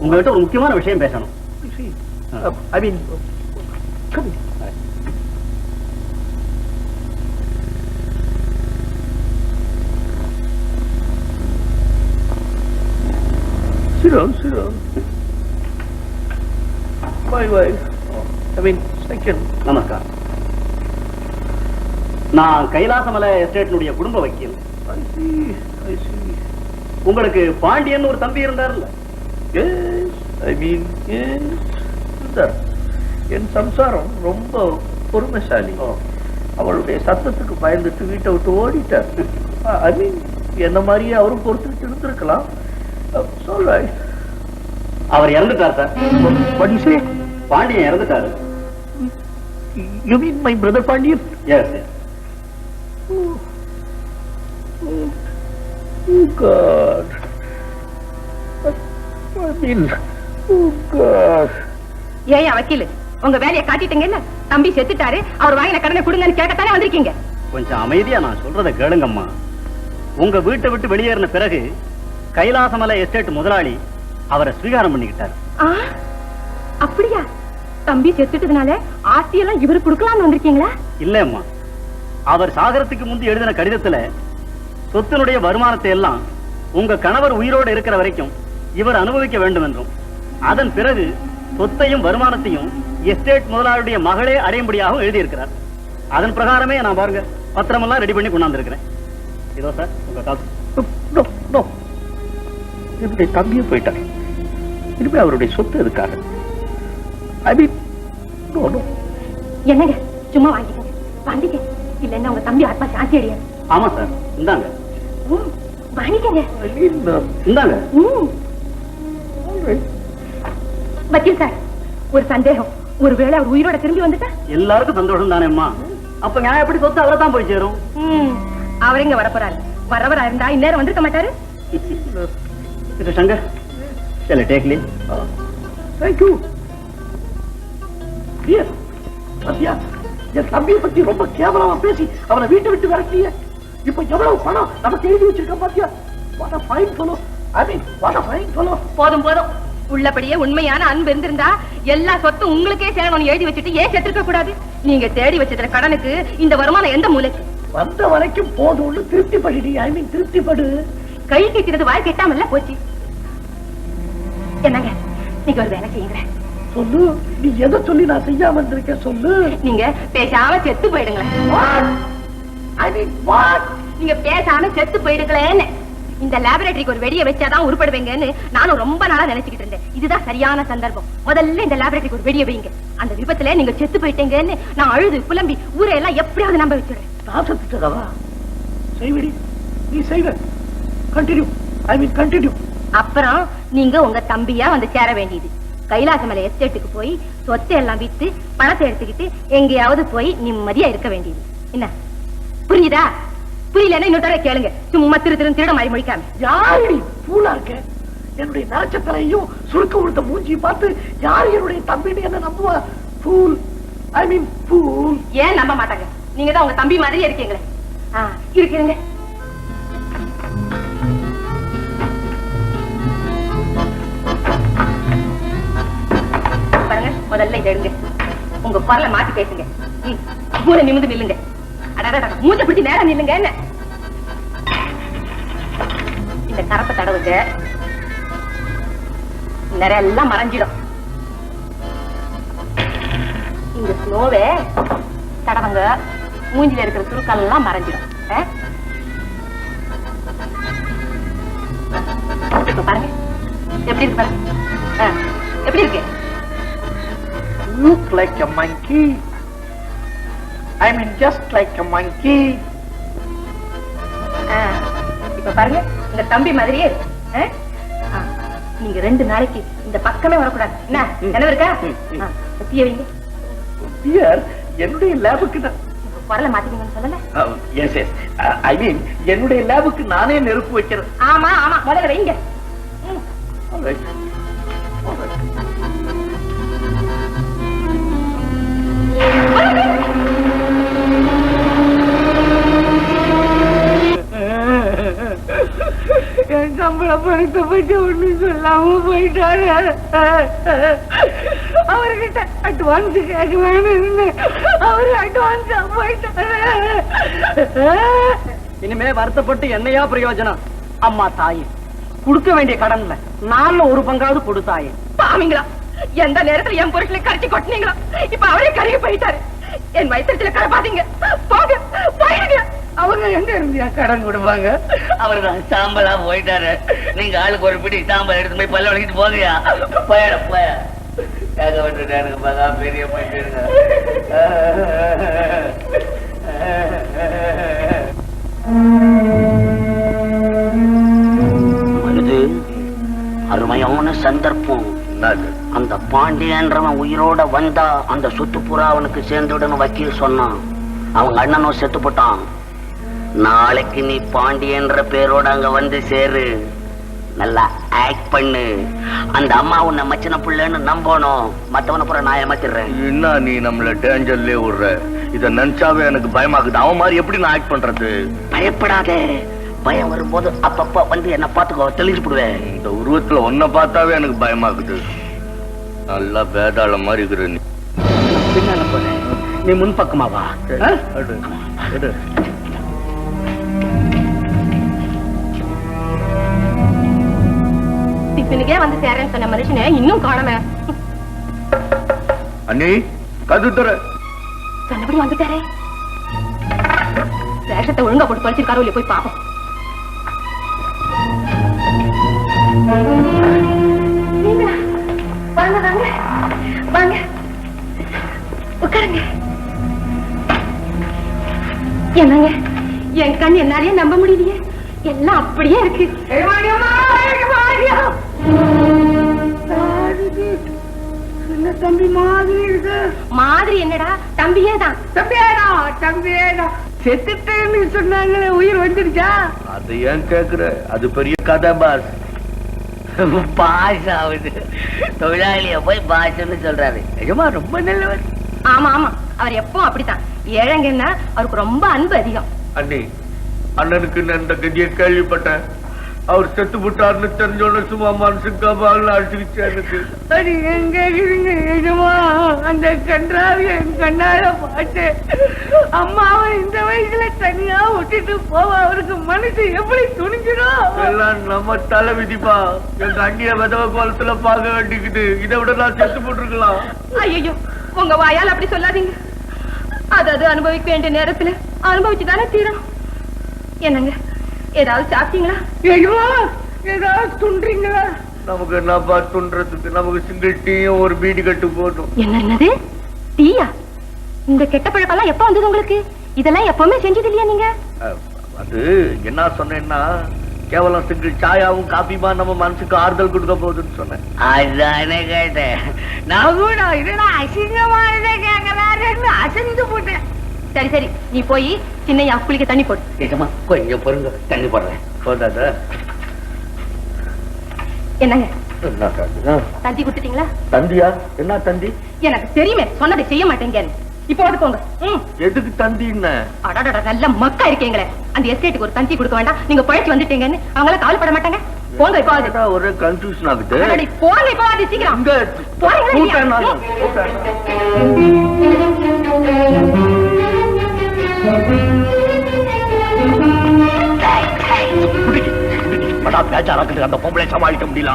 Speaker 1: உங்ககிட்ட ஒரு முக்கியமான விஷயம் பேசணும். நமஸ்காரம். நான் கைலாசமலை எஸ்டேட்டினுடைய குடும்ப வக்கீல். உங்களுக்கு பாண்டியன் ஒரு தம்பி இருந்தார்ல?
Speaker 6: என் சம்சாரம் ரொம்ப பொறுமைசாலி. அவளுடைய சத்தத்துக்கு பயந்துட்டு வீட்டை விட்டு ஓடிட்டார். என்ன மாதிரியே அவரும் பொறுத்துட்டு இருந்திருக்கலாம்.
Speaker 1: அவர் இறந்துட்டார் சார். பாண்டியன் இறந்துட்டாரு.
Speaker 6: You mean my brother Pandian?
Speaker 1: Yes, yes.
Speaker 6: Oh God.
Speaker 2: ஏன் வக்கீல், உங்க வேலையை காட்டிட்டீங்க இல்ல? தம்பி செத்துட்டாரு, அவர் வாங்கின கடனை கொடுங்கன்னு கேட்கத்தானே வந்திருக்கீங்க.
Speaker 1: கொஞ்சம் அமைதியா நான் சொல்றத கேளுங்கம்மா. உங்க வீட்டை விட்டு வெளியேறின பிறகு கைலாசமலை எஸ்டேட் முதலாளி அவரை ஸ்வீகாரம் பண்ணிக்கிட்டாரு.
Speaker 2: அப்படியா? தம்பி செத்துட்டதுனால ஆஸ்தியெல்லாம் இவரு கொடுக்கலாம்னு வந்திருக்கீங்களா?
Speaker 1: இல்லம்மா, அவர் சாகரத்துக்கு முந்தி எழுதின கடிதத்துல சொத்தினுடைய வருமானத்தை எல்லாம் உங்க கணவர் உயிரோடு இருக்கிற வரைக்கும் இவர் அனுபவிக்க வேண்டும் என்றும், அதன் பிறகு சொத்தையும் வருமானத்தையும் எஸ்டேட் முதலாளியுடைய மகளே அடையும்படியாகவும் எழுதியிருக்கிறார். அதன் பிரகாரமே நான் பாருங்க பத்திரமெல்லாம் ரெடி பண்ணி கொண்டாந்துருக்கிறேன். இதோ சார் உங்க காசு.
Speaker 6: என்னுடைய தம்பியே போயிட்டார். இனிமே அவருடைய சொத்து எதுக்காக?
Speaker 2: என்னங்க சும்மா வாங்கிக்கங்க, வாங்கிக்க. இல்லன்னா உங்க தம்பி ஆத்மா சாந்தி அடையாது.
Speaker 1: ஆமா சார், இந்தாங்க.
Speaker 2: வாங்கிக்கங்க,
Speaker 1: இந்தாங்க.
Speaker 2: வக்கீல் சார், ஒரு சந்தேகம். ஒருவேளை அவர் உயிரோட திரும்பி வந்துட்டா?
Speaker 1: எல்லாருக்கும் சந்தோஷம் தானே அம்மா. அப்ப நான் எப்படி சொத்து அவரை தான் போய் சேரும்.
Speaker 2: அவர் எங்க வரப்போறாரு? வரவரா இருந்தா இந்நேரம் வந்திருக்க மாட்டாரு.
Speaker 1: சங்கர், சரி டேக் லீவ்.
Speaker 6: Thank you. என் தம்பியை பத்தி ரொம்ப கேவலமா பேசி அவனை வீட்டை விட்டு விரட்டிய. இப்ப எவ்வளவு பணம் நமக்கு எழுதி வச்சிருக்க பாத்தியா? What a fine fellow. What a fine fellow.
Speaker 2: போதும் போதும். உள்ளபடியே உண்மையான அன்பு இருந்திருந்தா எல்லா சொத்தும் உங்களுக்கே சேரணும்னு எழுதி வச்சுட்டு ஏன் செத்துருக்க கூடாது? நீங்க தேடி வச்சிருக்கிற கடனுக்கு இந்த வருமானம் எந்த மூலைக்கு?
Speaker 6: வந்த வரைக்கும் போதும்னு திருப்தி படுடி. திருப்தி படு.
Speaker 2: கை கட்டினது வாய் கெட்டாமல்ல போச்சு. என்னங்க, நீங்க ஒரு வேலை செய்யுங்க.
Speaker 6: சொல்லு, நீ எதை சொல்லி நான் செய்யாம இருந்திருக்க சொல்லு.
Speaker 2: நீங்க பேசாம செத்து போயிடுங்களேன். நீங்க பேசாம செத்து போயிடுங்களேன்னு. இந்த லேபரேட்டரிக்கு ஒரு வெடியை வச்சாதான் உருப்படுவீங்கன்னு நானும் ரொம்ப நாளா நினைச்சுக்கிட்டு இருந்தேன். இதுதான் சரியான சந்தர்ப்பம். முதல்ல இந்த லேபரேட்டரிக்கு ஒரு வெடியை வைங்க. அந்த விபத்துல நீங்க செத்து போயிட்டீங்கன்னு நான் அழுது புலம்பி ஊரையெல்லாம் எப்படியாவது நம்ப வச்சுடுறேன்.
Speaker 6: நாசத்துட்டதவா செய்வடி, நீ செய்வ. கண்டினியூ. கண்டினியூ.
Speaker 2: அப்புறம் நீங்க உங்க தம்பியா வந்து சேர வேண்டியது. கைலாசமலை எஸ்டேட்டுக்கு போய் சொத்தை எல்லாம் வித்து பணத்தை எடுத்துக்கிட்டு எங்கேயாவது போய் நிம்மதியா இருக்க வேண்டியது. என்ன புரிஞ்சுதா? புரியலன்னா இன்னொரு கேளுங்க. சும்மா திருட மாதிரி முடிக்காம.
Speaker 6: யாரு பூலா இருக்க? என்னுடைய நரச்சத்தலையும் சுருக்க உடுத்த மூஞ்சி பார்த்து யார் என்னுடைய தம்பின்னு என்ன நம்புவா? பூல். பூல்.
Speaker 2: ஏன் நம்ப மாட்டாங்க? நீங்க தான் உங்க தம்பி மாதிரி இருக்கீங்களே. இருக்குங்க. பாருங்க, முதல்ல இதை எடுங்க. உங்க குரலை மாத்தி பேசுங்க. கூட நிமிந்து நில்லுங்க. மூச்சை பிடிச்சி நேரம் நில்லுங்க. என்ன இந்த கரப்பை தடவுங்க. நிறைய எல்லாம் மறைஞ்சிடும். இந்த ஸ்னோவே தடவங்க. மூஞ்சில இருக்கிற சுருக்கள் எல்லாம் மறைஞ்சிடும். பாருங்க எப்படி இருக்கு பாருங்க. எப்படி இருக்கு?
Speaker 6: Look like a monkey. Just like a monkey.
Speaker 2: இப்ப பாருங்க, இந்த தம்பி மாதிரியே இருக்கு. நீங்க 2 நாளைக்கு இந்த பக்கமே வரக்கூடாது. என்ன நினைவு இருக்கா? வைங்க.
Speaker 6: என்னுடைய லேபுக்கு
Speaker 2: குரலை மாத்திக்கீங்கன்னு சொல்லல.
Speaker 6: எஸ் எஸ் ஐ மீன் என்னுடைய லேபுக்கு நானே நெருப்பு வைக்கிறேன்.
Speaker 2: ஆமா ஆமா, முதல்ல வைங்க.
Speaker 5: என் சம்பள பணத்தை பற்றி ஒண்ணு சொல்லாம போயிட்டாரு. அவர்கிட்ட அட்வான்ஸ் கேட்க வேணும்னு அவரு அட்வான்ஸா போயிட்டாரு.
Speaker 1: இனிமே வருத்தப்பட்டு என்னையா பிரயோஜனம்? அம்மா தாயே, கொடுக்க வேண்டிய கடன்ல 4/1 கொடுத்தாயே.
Speaker 2: பாவீங்களா, எந்த நேரத்துல என் புருஷனை கரைச்சி கொட்டினீங்களா, இப்ப அவரே கருகி போயிட்டாரு. என் வயிற்றுல கரப்பாதீங்க, போங்க போயிடுங்க.
Speaker 5: அவங்க எங்க இருந்தியா கடன் கொடுப்பாங்க?
Speaker 4: அவரு தான் சாம்பலா போயிட்டாரு. நீங்க ஆளுக்கு ஒரு பிடி சாம்பல் எடுத்து போய் பல்ல வலிக்கிட்டு போகையா போயிட போய கேட்க விட்டுட்டு எனக்கு பார்த்தா பெரிய போயிட்டு இது அருமையான சந்தர்ப்பம். அந்த பாண்டியன்றவன் உயிரோட வந்தா அந்த சொத்து புறா அவனுக்கு சேர்ந்துடணும் வக்கீல் சொன்னான். அவங்க அண்ணனும் செத்து போட்டான். நாளைக்கு நீ பாண்டியன்ற பேரோட அங்க வந்து சேரு. நல்லா ஆக்ட் பண்ணு. அந்த அம்மா உன்னை மச்சின புள்ளன்னு நம்பணும். மத்தவன புற நான் ஏமாத்திடுறேன்.
Speaker 3: என்ன நீ நம்மள டேஞ்சர்லயே விடுற? இத நினைச்சாவே எனக்கு பயமாக்குது. அவன் மாதிரி எப்படி நான் ஆக்ட் பண்றது?
Speaker 4: பயப்படாதே. பயம் வரும்போது அப்பப்ப வந்து என்ன பாத்துக்கோ, தெளிச்சு போடுவேன்.
Speaker 3: இந்த உருவத்துல ஒன்ன பார்த்தாவே எனக்கு பயமாக்குது. நல்லா வேதாள மாதிரி இருக்கிற நீ.
Speaker 1: பின்னால போறேன், நீ முன்பக்கமா வா.
Speaker 2: டிஃபனுக்கே வந்து சேரேன்னு சொன்ன மனுஷனே இன்னும் காணமே.
Speaker 3: அண்ணி கதுத்தர
Speaker 2: சொன்னபடி வந்துட்டாரே. வேஷத்தை ஒழுங்கா போட்டு பழிச்சிருக்காரோ இல்லையா போய் பாப்போம். வாங்க வாங்க வாங்க, உட்காருங்க. என்னங்க, என் கண் என்னாலேயே நம்ப முடியலையே. எல்லாம் அப்படியே இருக்கு.
Speaker 5: தம்பி மாதிரி இருக்கு.
Speaker 2: மாதிரி என்னடா, தம்பியே தான்.
Speaker 5: தம்பியேதான் செத்துட்டேன்னு சொன்னாங்களே, உயிர் வந்துருச்சா?
Speaker 3: அது ஏன் கேக்குற? அது பெரிய கதை பாஸ்.
Speaker 4: பாஸ் ஆகுது. தொழிலாளிய போய் பாஸ்ன்னு சொல்றாரு. நிஜமா ரொம்ப நல்லவர்.
Speaker 2: ஆமா ஆமா, அவர் எப்பவும் அப்படித்தான். ஏழைங்கன்னா அவருக்கு ரொம்ப அன்பு அதிகம்.
Speaker 3: அண்ணி, அண்ணனுக்கு நான் இந்த கதியை கேள்விப்பட்டேன். அவர் செத்து விட்டாருன்னு தெரிஞ்சோட சும்மா மனசுக்கு அடிச்சுக்கிச்சு எனக்கு.
Speaker 5: அது எங்க இருக்குங்க நிஜமா? அந்த கன்றாவி என் கண்ணால பாட்டு. அம்மாவை இந்த வயசுல தனியா விட்டுட்டு போவ அவருக்கு மனசு எப்படி துணிஞ்சிடும்?
Speaker 3: எல்லாம் நம்ம தலை விதிப்பா. எங்க அண்ணிய விதவ கோலத்துல பார்க்க வேண்டிக்குது. இதை விட நான் செத்து போட்டிருக்கலாம்.
Speaker 2: ஐயோ, உங்க வாயால் அப்படி சொல்லாதீங்க. அது அனுபவிக்க வேண்டிய நேரத்துல அனுபவிச்சுதானே தீரணும். என்னங்க, ஏதாவது சாப்பிட்டீங்களா?
Speaker 5: ஏதாவது துன்றீங்களா?
Speaker 3: நமக்கு என்னப்பா துன்றதுக்கு? நமக்கு சிங்கிள் டீயும் ஒரு பீடி கட்டு போதும்.
Speaker 2: என்னது டீயா? இந்த கெட்ட பழக்கம் எப்ப வந்தது உங்களுக்கு? இதெல்லாம் எப்பவுமே செஞ்சது இல்லையா நீங்க?
Speaker 3: அது என்ன சொன்னேன்னா, கேவலம் சிங்கிள் சாயாவும் காபிமா நம்ம மனசுக்கு ஆறுதல் கொடுக்க போகுதுன்னு சொன்னேன்.
Speaker 4: அதானே கேட்டேன்.
Speaker 5: நான் கூட இதெல்லாம் அசிங்கமானதே கேட்கலான்னு அசந்து போட்டேன்.
Speaker 2: சரி சரி, நீ போய் சின்னையா குளிக்க தண்ணி போடு.
Speaker 4: நிஜமா கொஞ்சம் பொருங்க, தண்ணி போடுறேன்.
Speaker 3: போதாத?
Speaker 2: என்னங்க,
Speaker 3: என்ன
Speaker 2: தந்தி கொடுத்துட்டீங்களா?
Speaker 3: தந்தியா? என்ன தந்தி?
Speaker 2: எனக்கு தெரியுமே, சொன்னதை செய்ய மாட்டேங்க. இப்போ வந்து போங்க.
Speaker 3: எதுக்கு தந்தி?
Speaker 2: அடாடா, நல்ல மக்கா இருக்கீங்களே. அந்த எஸ்டேட்டுக்கு ஒரு தந்தி கொடுக்க வேண்டாம், நீங்க பழைச்சு வந்துட்டீங்கன்னு அவங்கள கவலைப்பட மாட்டாங்க. போங்க இப்போ.
Speaker 3: ஒரு கன்ஃபியூஷன் ஆகுது.
Speaker 2: போங்க இப்போ, அது சீக்கிரம்
Speaker 3: அந்த பொம்பளை சமாளிக்க முடியல.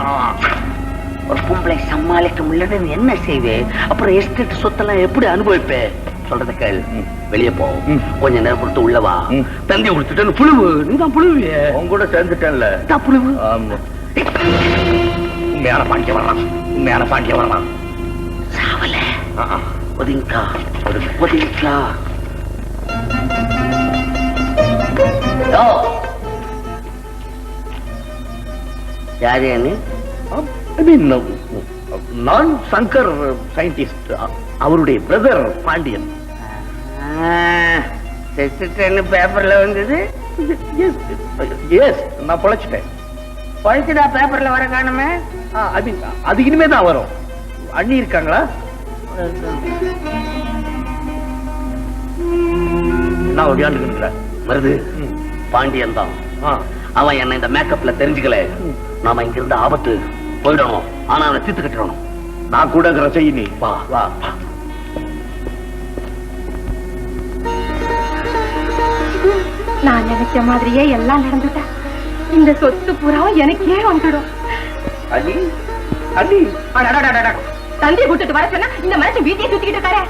Speaker 4: ஒரு பொம்பளை சமாளிக்க முடியலன்னு என்ன செய்வேன்? அப்புறம் எஸ்டேட் சொத்தெல்லாம் எப்படி அனுபவிப்பேன்? சொல்றத கேள். வெளியே போ, கொஞ்ச நேரம் கொடுத்து உள்ளவா. தந்தி கொடுத்துட்டேன்னு புழுவு. நீதான் புழுவிய.
Speaker 3: உங்க கூட சேர்ந்துட்டேன்ல.
Speaker 4: புழுவு.
Speaker 3: உண்மையான பாண்டிய வரலாம். உண்மையான பாண்டிய வரலாம்.
Speaker 4: சாவல ஒதுங்கா ஒதுங்கா. யாரு?
Speaker 3: நான் சங்கர் சயின்டிஸ்ட். அவருடைய பிரதர் பாண்டியன்.
Speaker 5: செத்துட்டேன்னு பேப்பர்ல வந்தது.
Speaker 6: எஸ், நான் பொழைச்சிட்டேன்.
Speaker 5: பழிச்சுடா பேப்பர்ல வர காணுமே.
Speaker 6: அது இனிமே தான் வரும். அண்ணி இருக்காங்களா?
Speaker 4: என்ன ஒடியாண்டுக்கிற வருது? பாண்டியன் தான். அவன் என்ன இந்த மேக்கப்ல தெரிஞ்சுக்கல. நாம இங்க இருந்த ஆபத்து போயிடணும். ஆனா அவனை தீர்த்து கட்டணும்.
Speaker 6: நான் கூட செய்ய நீ
Speaker 4: வா வா.
Speaker 2: நான் நினைச்ச மாதிரியே எல்லாம் நடந்துட்டா இந்த சொத்து பூராவும் எனக்கே வந்துடும்.
Speaker 6: அண்ணி அண்ணி
Speaker 2: தந்தையை கூட்டிட்டு வர சொன்னா இந்த மனுஷன் வீட்டையே சுத்திக்கிட்டு இருக்காரு.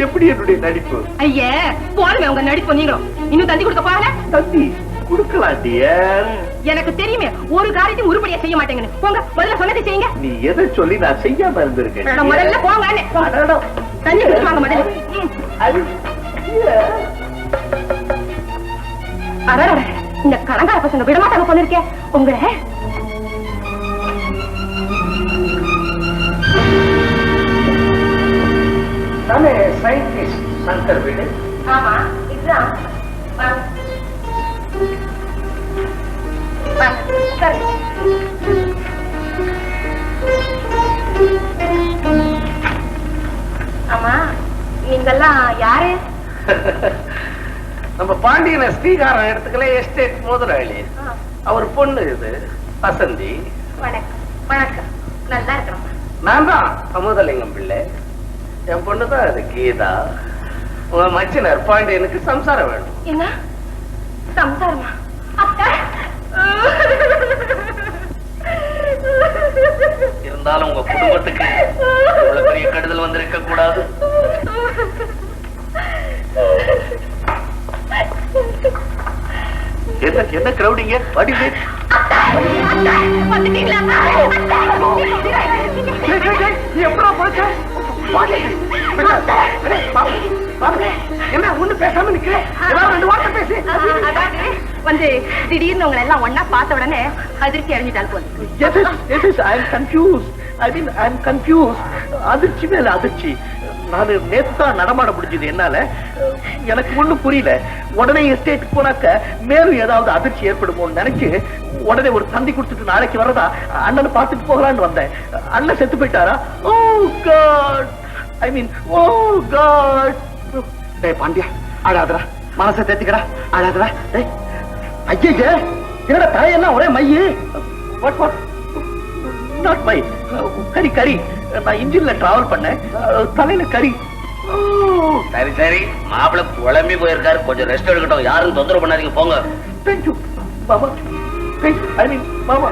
Speaker 6: எப்படி என்னுடைய நடிப்பு?
Speaker 2: ஐயே போதுமே உங்க நடிப்பு. நீங்களும் இன்னும் தந்தி கொடுக்க போகல?
Speaker 6: தந்தி கொடுக்கலாம் டியர்.
Speaker 2: எனக்கு தெரியுமே ஒரு காரியத்தையும் உருப்படியா செய்ய மாட்டேங்கன்னு. போங்க முதல்ல சொன்னதை செய்யுங்க.
Speaker 6: நீ எதை சொல்லி நான் செய்யாம இருந்திருக்கேன்?
Speaker 2: முதல்ல போங்க. தண்ணி குடிச்சுவாங்க முதல்ல. இந்த கடங்கார பசங்க விடமாட்டாங்க போனிருக்கேன் உங்களை.
Speaker 6: நானே சயின்டிஸ்ட் சங்கர் வீடு.
Speaker 2: ஆமா இதுதான். ஆமா நீங்கெல்லாம் யாரு?
Speaker 6: நம்ம பாண்டியன ஸ்ரீகாரம் இடத்துக்குள்ள எஸ்டேட் முதலாளி. அவர் பொண்ணு இது வசந்தி.
Speaker 2: வணக்கம். வணக்கம். நல்லா இருக்கணும்.
Speaker 6: நான் தான் அமுதலிங்கம் பிள்ளை. என் பொண்ணு தான் அது கீதா. உங்க மச்சினர் பாண்டியனுக்கு சம்சாரம் வேணும்.
Speaker 2: என்ன சம்சாரமா?
Speaker 4: இருந்தாலும் உங்க குடும்பத்துக்கு இவ்வளவு பெரிய கெடுதல் வந்திருக்க கூடாது.
Speaker 6: என்ன கிரௌடிங்க? என்ன ஒண்ணு பேசாம நிக்கிறேன்? ரெண்டு வார்த்தை பேசி.
Speaker 2: வந்து திடீர்னு உங்களை எல்லாம் ஒன்னா பார்த்த உடனே அதிர்ச்சி அடைஞ்சிட்டால் போல.
Speaker 6: அதிர்ச்சி மேல அதிர்ச்சி. நான் நேத்து தான் நடமாட முடிஞ்சது என்னால. எனக்கு ஒண்ணும் புரியல. உடனே எஸ்டேட் போனாக்க மேலும் ஏதாவது அதிர்ச்சி ஏற்படுமோன்னு நினைச்சு உடனே ஒரு தந்தி கொடுத்துட்டு நாளைக்கு வரதா அண்ணனை பார்த்துட்டு போகலான்னு வந்தேன். அண்ணன் செத்து போயிட்டாரா? ஓ காட், ஐ மீன் ஓ காட். டேய் பாண்டியா, அழாதடா, மனசை தேத்திக்கடா, அழாதடா. டேய் ஐயே, என்னடா தலையெல்லாம் ஒரே மையு? வாட் வாட் நாட் மை கரி கரி. நான் இன்ஜின்ல டிராவல் பண்ணேன், தலையில கரி.
Speaker 4: சரி சரி, மாப்பிள்ள குழம்பி போயிருக்காரு, கொஞ்சம் ரெஸ்ட் எடுக்கட்டும். யாரும் தொந்தரவு பண்ணாதீங்க, போங்க.
Speaker 6: தேங்க்யூ மாமா. ஐ மீன் மாமா.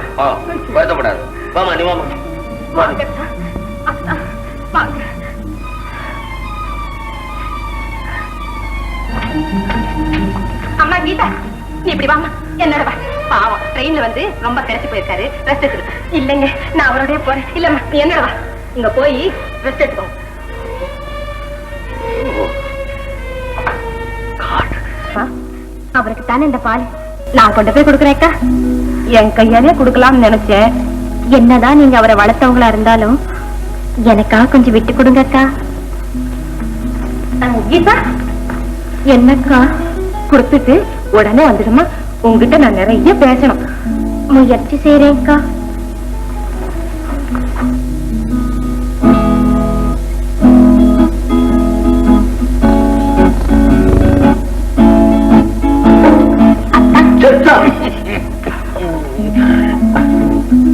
Speaker 4: வருத்தப்படாது. மாமா நீ மாமா.
Speaker 2: அம்மா கீதா, நீ இப்படி வாமா. என்னோட வா. பாவம் ட்ரெயின்ல வந்து ரொம்ப கரைச்சு போயிருக்காரு, ரெஸ்ட் எடுத்துருக்க. இல்லைங்க நான் அவரோடய போறேன். இல்லம்மா நீ என்னோட வா. இங்க போய் ரெஸ்ட் எடுத்துக்கோங்க. அவருக்கு தானே இந்த பால் நான் கொண்டு போய் கொடுக்குறேக்கா. என் கையாலே கொடுக்கலாம்னு நினைச்சேன். என்னதான் நீங்க அவரை வளர்த்தவங்களா இருந்தாலும் எனக்காக கொஞ்சம் விட்டு கொடுங்கக்கா. கீதா என்னக்கா? கொடுத்துட்டு உடனே வந்துடுமா? உங்ககிட்ட நான் நிறைய பேசணும். முயற்சி செய்றேன்க்கா.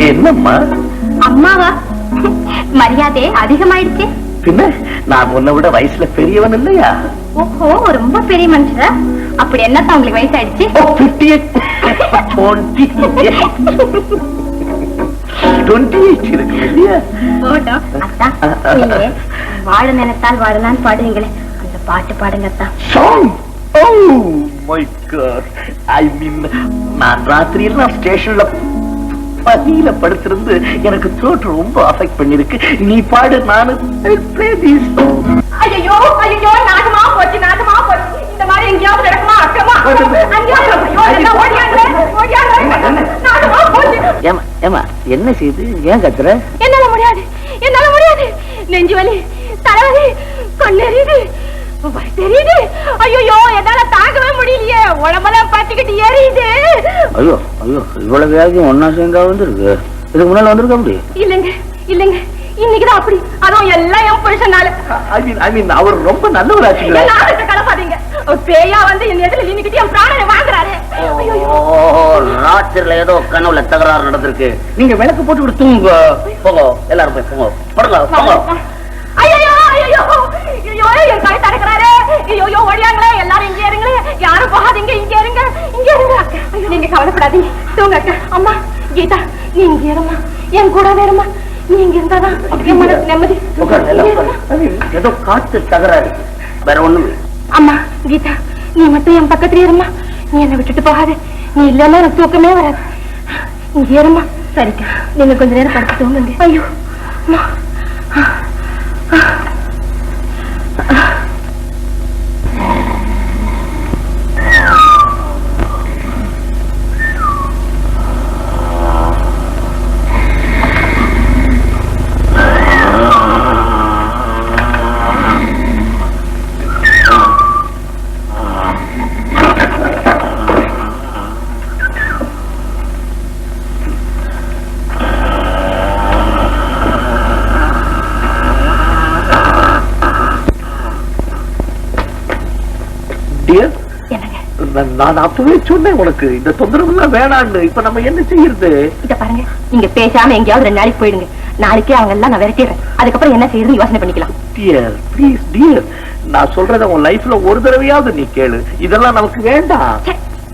Speaker 6: என்னம்மா?
Speaker 2: அம்மாவா? மரியாதை அதிகமாயிடுச்சு.
Speaker 6: பின்ன நான் உன்னை விட வயசுல பெரியவன் இல்லையா?
Speaker 2: ஓஹோ, ரொம்ப பெரிய மனுஷரா? அப்படி என்னத்தான் உங்களுக்கு வயசாயிடுச்சு?
Speaker 6: 28 இருக்கு இல்லையா?
Speaker 2: வாழ நினைத்தால் வாழலான்னு பாடுவீங்களே, அந்த பாட்டு பாடுங்க அத்தான்.
Speaker 6: சாங். ஓ மை காட், ஐ மீன் நான் ராத்திரியில் நான் ஸ்டேஷன்ல பசியில படுத்திருந்து எனக்கு த்ரோட் ரொம்ப அஃபெக்ட் பண்ணிருக்கு. நீ பாடு, நானு play this song.
Speaker 2: ஐயோ ஐயோ, நாகமா போச்சு, நாகமா போச்சு. இந்த மாதிரி எங்கேயாவது நடக்குமா? அக்கமா
Speaker 4: ஏமா என்ன செய்து? ஏன் கத்துற?
Speaker 2: என்னால முடியாது, என்னால முடியாது. நெஞ்சு வலி, தலைவலி, கண்ணெறியுது, தெரியுது. ஐயோ என்னால தாங்கவே முடியலையே, உடம்பெல்லாம் பத்திக்கிட்டு எரியுது.
Speaker 4: ஐயோ ஐயோ, இவ்வளவு வேகம் ஒன்னா சேர்ந்தா வந்துருக்கு. இதுக்கு முன்னால வந்திருக்க அப்படி
Speaker 2: இல்லைங்க இல்லைங்க, இன்னைக்குதான் அப்படி. அதுவும் எல்லாம் என் புருஷனால.
Speaker 6: அவர் ரொம்ப நல்லவராச்சுங்களா?
Speaker 2: கலப்பாதீங்க, பேயா வந்து என் எதிரில் நின்னுக்கிட்டு என் பிராணனை வாங்குறாரு.
Speaker 4: ராத்திரில ஏதோ கனவுல தகராறு நடந்திருக்கு. நீங்க விளக்கு போட்டு விட்டு தூங்க போங்க, எல்லாரும் போய் போங்க, படுங்க போங்க.
Speaker 2: ஐயோ ஐயோ ஐயோ, என் கழுத்து அடக்குறாரு. ஐயோ ஓடியாங்களே, எல்லாரும் இங்கே இருங்களே, யாரும் போகாதீங்க, இங்க இருங்க இங்க இருங்க. நீங்க கவலைப்படாதீங்க, தூங்க அக்கா. அம்மா கீதா, நீ இங்க இருமா, என் கூட வேறுமா. நீங்க இருந்தாதான் நிம்மதி.
Speaker 4: ஏதோ காத்து தகராறு, வேற ஒண்ணுமே.
Speaker 2: அம்மா கீதா, நீ மட்டும் என் பக்கத்துல இருமா, நீ என்ன விட்டுட்டு போகாத. நீ இல்லன்னா எனக்கு தூக்கமே வராது. இங்க இருமா. சரிக்கா, நீங்க கொஞ்ச நேரம் படுத்து தூங்குங்க. ஐயோ
Speaker 6: நான் அப்பவே சொன்னேன் உனக்கு இந்த தொந்தரவு எல்லாம் வேணான்னு. இப்ப நம்ம என்ன செய்யறது?
Speaker 2: இத பாருங்க, நீங்க பேசாம எங்கேயாவது 2 நாளைக்கு போயிடுங்க. நாளைக்கே அவங்க எல்லாம் நான் விரட்டிடுறேன். அதுக்கப்புறம் என்ன செய்யறது யோசனை பண்ணிக்கலாம்.
Speaker 6: டியர் ப்ளீஸ் டியர், நான் சொல்றத உன் லைஃப்ல ஒரு தடவையாவது நீ கேளு. இதெல்லாம் நமக்கு வேண்டாம்.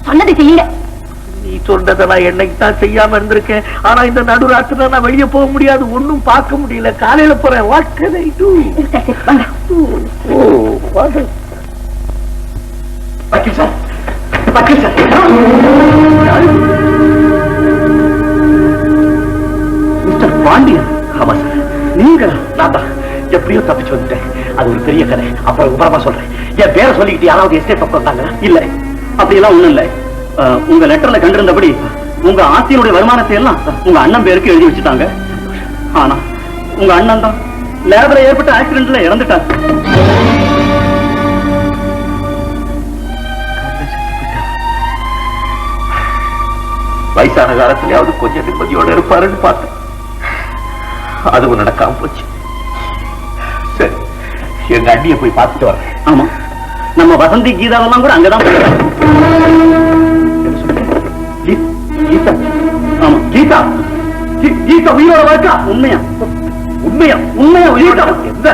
Speaker 2: சொன்னது செய்யுங்க.
Speaker 6: நீ சொல்றத நான் என்னைக்கு தான் செய்யாம இருந்திருக்கேன். ஆனா இந்த நடுராத்திரில நான் வெளியே போக முடியாது, ஒன்னும் பார்க்க முடியல. காலையில போறேன். What can I to? வக்கீல் சார், வக்கீல் சார், மிஸ்டர் பாண்டியன். ஆமா சார், நீங்க நான் தான் எப்படியோ தப்பிச்சு வந்துட்டேன். அது ஒரு பெரிய கதை, அப்புறம் விவரமா சொல்றேன். என் பேரை சொல்லிக்கிட்டு யாராவது எஸ்டேட் பக்கம் வந்தாங்க? இல்ல, அப்படியெல்லாம் ஒண்ணும் இல்ல. உங்க லெட்டர்ல கண்டிருந்தபடி உங்க ஆஸ்தியினுடைய வருமானத்தை எல்லாம் உங்க அண்ணன் பேருக்கு எழுதி வச்சுட்டாங்க. ஆனா உங்க அண்ணன் தான் லேபர்ல ஏற்பட்ட ஆக்சிடென்ட்ல இறந்துட்டார். வயசான காலத்திலேயாவது கொஞ்சம் நிம்மதியோட இருப்பாருன்னு பார்த்தேன். அதுவும் நடக்காம போச்சு. சரி, எங்க அண்ணியை போய் பார்த்துட்டு வரேன். ஆமா, நம்ம வசந்தி கீதாவெல்லாம் கூட அங்கதான் போயிருக்காங்க. கீதா? ஆமா, கீதா. கீதா உயிரோட இருக்கா? உண்மையா? உண்மையா? உண்மையா உயிரோட? எந்த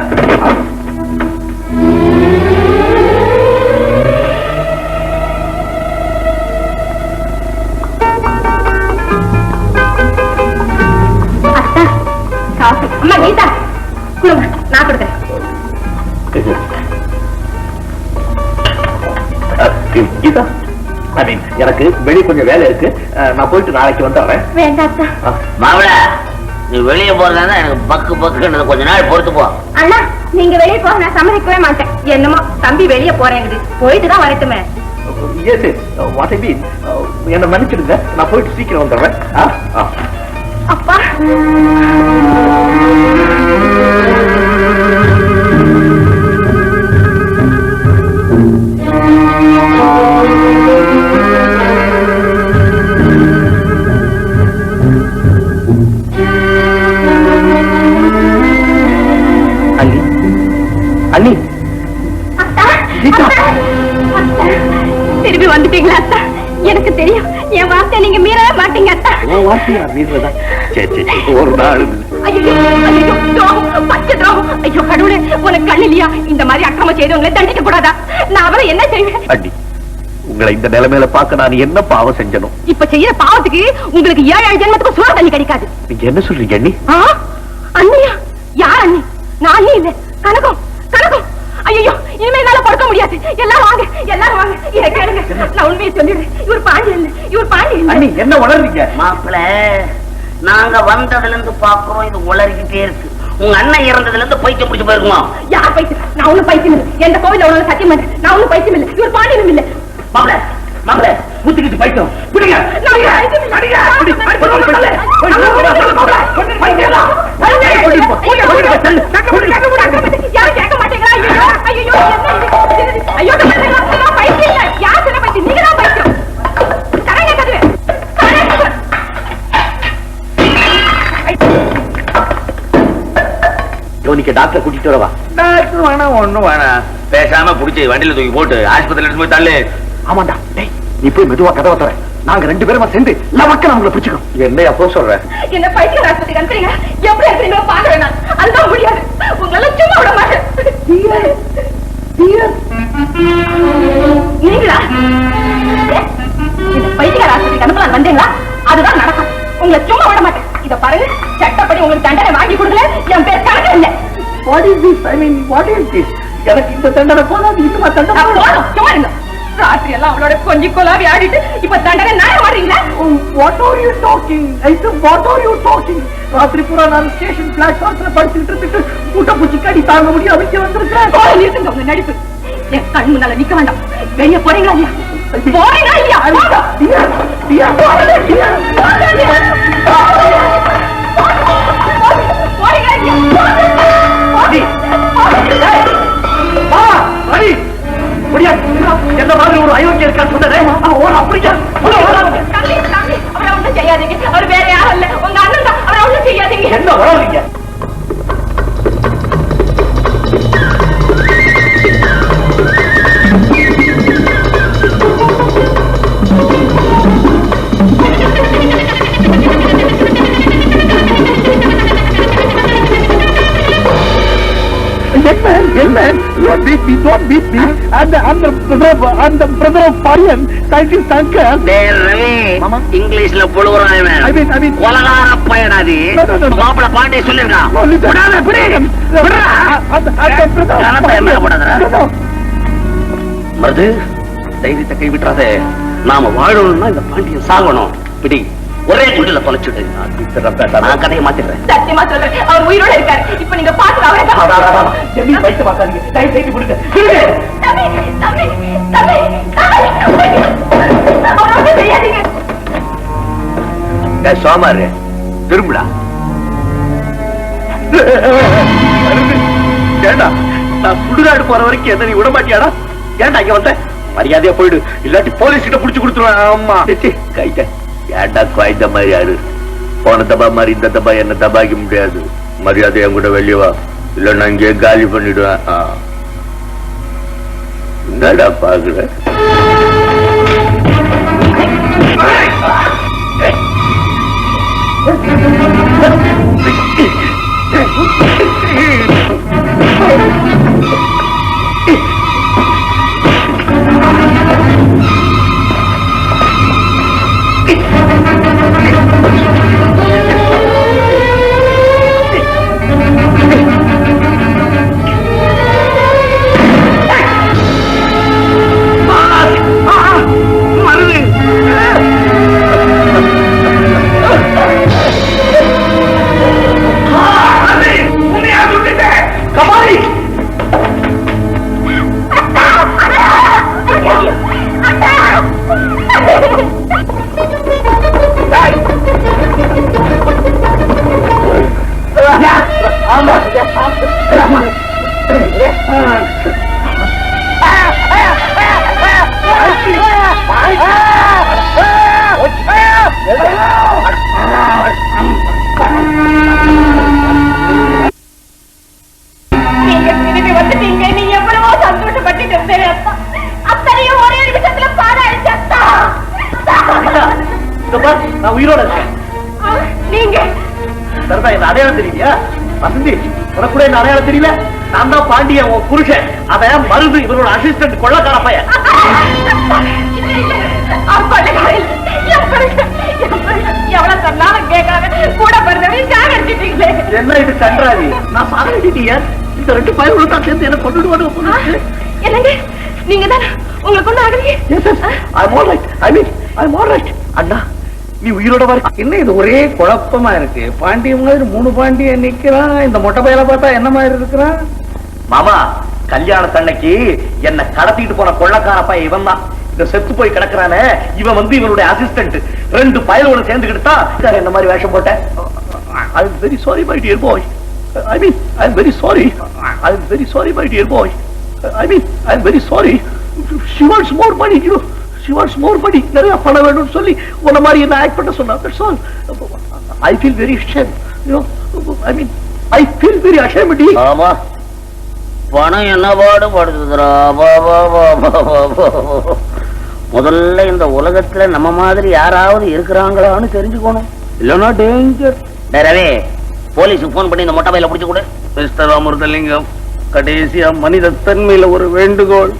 Speaker 2: அம்மா கீதா, கொடுங்க, நான் கொடுக்குறேன்.
Speaker 6: கீதா, எனக்கு வெளியே கொஞ்சம் வேலை இருக்கு, நான் போயிட்டு நாளைக்கு வந்துடுறேன்.
Speaker 2: வேண்டாம்
Speaker 4: மாவள, நீ வெளியே போறதா எனக்கு பக்கு பக்குன்னு கொஞ்ச நாள் பொறுத்து போ.
Speaker 2: அண்ணா, நீங்க வெளியே போக நான் சம்மதிக்கவே மாட்டேன். என்னமோ தம்பி வெளியே போறேங்குது, போயிட்டு தான் வரட்டுமே.
Speaker 6: என்ன மன்னிச்சிடுங்க, நான் போயிட்டு சீக்கிரம் வந்துடுறேன்.
Speaker 2: அப்பா,
Speaker 6: அண்ணி,
Speaker 2: திரும்பி வந்துட்டீங்களா அத்தா? எனக்கு தெரியும், என் வார்த்தை நீங்க மீறவே மாட்டீங்க அத்தா.
Speaker 6: ஒரு நாள்
Speaker 2: ஐயோ கடவுளே, உனக்கு கண்ணு இல்லையா? இந்த மாதிரி அக்கிரமம் செய்தவங்களை தண்டிக்க கூடாதா? நான் அவரை என்ன செய்வேன்?
Speaker 6: அண்ணி, உங்களை இந்த நிலைமையில பார்க்க நான் என்ன பாவம் செஞ்சனும்?
Speaker 2: இப்ப செய்யற பாவத்துக்கு உங்களுக்கு 7 ஜென்மத்துக்கு சோறு தண்ணி கிடைக்காது.
Speaker 6: நீங்க என்ன சொல்றீங்க அண்ணி?
Speaker 2: அண்ணியா? யார் அண்ணி? நான் அண்ணி இல்ல, கனகம். கனகம். ஐயோ, இனிமே என்னால பொறுக்க முடியாது. எல்லாரும் வாங்க, எல்லாரும் வாங்க. இதை கேளுங்க, நான் உண்மையை சொல்லிடுறேன். இவர் பாண்டி இல்ல, இவர் பாண்டி இல்ல.
Speaker 6: அண்ணி, என்ன உளறீங்க?
Speaker 4: மாப்பிள்ள, நாங்க வந்ததுல இருந்து பாக்குறோம், இது உளறிக்கிட்டே இருக்கு. உங்க அண்ணன் இறந்ததுல இருந்து பைத்தியம் பிடிச்சு போயிருக்குமா?
Speaker 2: யார் பைத்தியம்? நான் ஒண்ணும் பைத்தியம் இல்லை. எந்த கோவில உணவு சத்தியம் பண்றேன், நான் ஒண்ணும் பைத்தியம் இல்லை. இவர் பாண்டியனும் இல்லை.
Speaker 4: மாப்பிள்ள,
Speaker 6: மகளே முத்திக்கிட்டு போயிட்டோம் பிடிங்க
Speaker 4: யோனிக்கு டாக்டர் கூட்டிட்டு வரவா?
Speaker 6: டாக்டர் வேணாம் ஒண்ணும் வேணாம்.
Speaker 4: பேசாம புடிச்சு வண்டியில தூக்கி போட்டு ஆஸ்பத்திரியில எடுத்து போய் தள்ளு.
Speaker 1: ஆமாண்டா டேய் நீ போய் மெதுவா கதவை தர. நாங்க 2 பேருமா சேர்ந்து லவக்க நம்மள பிடிச்சுக்கோம்.
Speaker 6: என்ன அப்போ சொல்ற?
Speaker 2: என்ன பைத்தியம் ஆஸ்பத்திரி அனுப்புறீங்க? எப்படி அனுப்புறீங்க பாக்குறேன் நான். அதுதான் முடியாது. உங்களால சும்மா விட மாட்டேன். நீங்களா இந்த பைத்தியக்கார ஆஸ்பத்திரிக்கு அனுப்பலாம் வந்தீங்களா? அதுதான் நடக்கும். உங்களை சும்மா விட மாட்டேன். இத பாருங்க, சட்டப்படி உங்களுக்கு தண்டனை வாங்கி கொடுக்கல என் பேர் கணக்கு இல்லை.
Speaker 6: What is this? I mean, what is this? எனக்கு இந்த தண்டனை போதாது, இன்னுமா தண்டனை
Speaker 2: போதும், சும்மா இருங்க. ராத்திரி எல்லாம் அவளோட கொஞ்சி கொலாவி ஆடிட்டு இப்ப தண்டனை நாயம் மாறீங்களா?
Speaker 6: What are you talking? I said, what are you talking? ராத்திரி பூரா நான் ஸ்டேஷன் பிளாட்ஃபார்ம்ல படிச்சுட்டு இருந்துட்டு கூட்ட பூச்சி கடி தாங்க முடியும் அவங்க வந்திருக்கேன்.
Speaker 2: நிறுத்துங்க உங்க நடிப்பு. என் கண் முன்னால நிக்க வேண்டாம். வெளிய போறீங்களா இல்லையா? போறீங்களா இல்லையா?
Speaker 6: என்ன மாதிரி ஒரு அயோக்கிய இருக்கான்னு சொன்னதே அப்படியா?
Speaker 2: அவரை ஒண்ணும் செய்யாதீங்க. அவர் வேற யாரும் இல்ல, உங்க அண்ணன் தான். அவரை ஒண்ணும் செய்யாதீங்க.
Speaker 6: என்ன வளர்றீங்க? Young man, don't beat me, don't beat me. I'm the brother of Payan, scientist uncle.
Speaker 4: Mama, Englishல புழுவுறான் இவன்.
Speaker 6: I mean.
Speaker 4: கொலகார பையனாதி. மாப்பிள பாண்டே சொல்லிருக்கான்.
Speaker 6: விடாத, விடு.
Speaker 4: மருது, தைரியத்தை கை விட்டுறாதே. நாம வாழணும்னா இந்த பாண்டியன் சாகணும். பிடி, ஒரே குண்டுல தொலைச்சுட்டு. நான் கதையை மாத்திடுறேன்.
Speaker 2: சத்தியமா சொல்றேன், அவர் உயிரோட இருக்காரு. இப்ப நீங்க பாத்து அவரை
Speaker 6: ஜெமி வைத்து பார்க்காதீங்க. தயவு செய்து விடுங்க.
Speaker 4: சோமாரு திரும்புடா.
Speaker 6: ஏண்டா நான் சுடுகாடு போற வரைக்கும் என்ன நீ விட மாட்டியாடா? ஏண்டா இங்க வந்த? மரியாதையா போயிடு, இல்லாட்டி போலீஸ் கிட்ட புடிச்சு கொடுத்துருவேன். ஆமா
Speaker 4: கைட்ட ஏண்டா குவாய்ந்த மாதிரி யாரு? போன தபா மாதிரி இந்த தபா என்ன தபாக்க முடியாது. மரியாதை என் கூட வெளியே வா, இல்ல நான் இங்கே காலி பண்ணிடுவேன். என்னடா பாக்குற?
Speaker 6: நான் உயிரோட இருக்கேன்.
Speaker 2: நீங்க
Speaker 6: என்ன அடையாளம் தெரியலையா? வசந்தி, உனக்கு கூட என்ன அடையாளம் தெரியல? நான் தான் பாண்டிய உன் புருஷன். அதான் மருது இவரோட அசிஸ்டன்ட் கொள்ளக்கார பையன்.
Speaker 2: எவ்வளவு சொன்னாலும் கேட்காம கூட பிறந்தவங்க சாகடிச்சிட்டீங்களே.
Speaker 6: என்ன இது கன்றாவி? நான் சாகடிச்சிட்டீங்க. இந்த 2 பையன்களும் தான் சேர்ந்து என்ன கொண்டுடுவாங்க.
Speaker 2: என்னங்க நீங்க தான் உங்களை கொண்டு ஆகுறீங்க?
Speaker 6: I'm all right. I'm all right. அண்ணா நீ உயிரோட வர என்ன? இது ஒரே குழப்பமா இருக்கு. பாண்டியன் மாதிரி 3 பாண்டியன் நிக்கிறான். இந்த மொட்டை பையல பார்த்தா என்ன மாதிரி இருக்கிறான்? மாமா, கல்யாணத்தன்னைக்கு என்ன கடத்திட்டு போன கொள்ளக்கார பையன் இவன் தான். இந்த செத்து போய் கிடக்குறானே இவன் வந்து இவனுடைய அசிஸ்டன்ட். 2 பயலோட சேர்ந்துக்கிட்டு தான் என்ன மாதிரி வேஷம் போட்டேன். I am very sorry my dear boy. I mean, I'm very sorry. I'm very sorry, my dear boy. I mean, I'm very sorry. She wants more money, you know. She wants more money. நிறைய பணம் வேணும்னு சொல்லி உன்ன மாதிரி என்ன act பண்ண சொன்னா. That's all. I feel very ashamed. You know, I mean, I feel very ashamed.
Speaker 4: ஆமா, பணம் என்ன பாடுபடுத்துறா. முதல்ல இந்த உலகத்துல நம்ம மாதிரி யாராவது இருக்கிறாங்களான்னு தெரிஞ்சுக்கணும். இல்லைன்னா டேஞ்சர். ரவி, போலீஸுக்கு போன் பண்ணி இந்த மொட்டை பையில பிடிச்சு கொடு. மிஸ்டர் ராமருதலிங்கம், கடைசியா மனித தன்மையில ஒரு வேண்டுகோள்.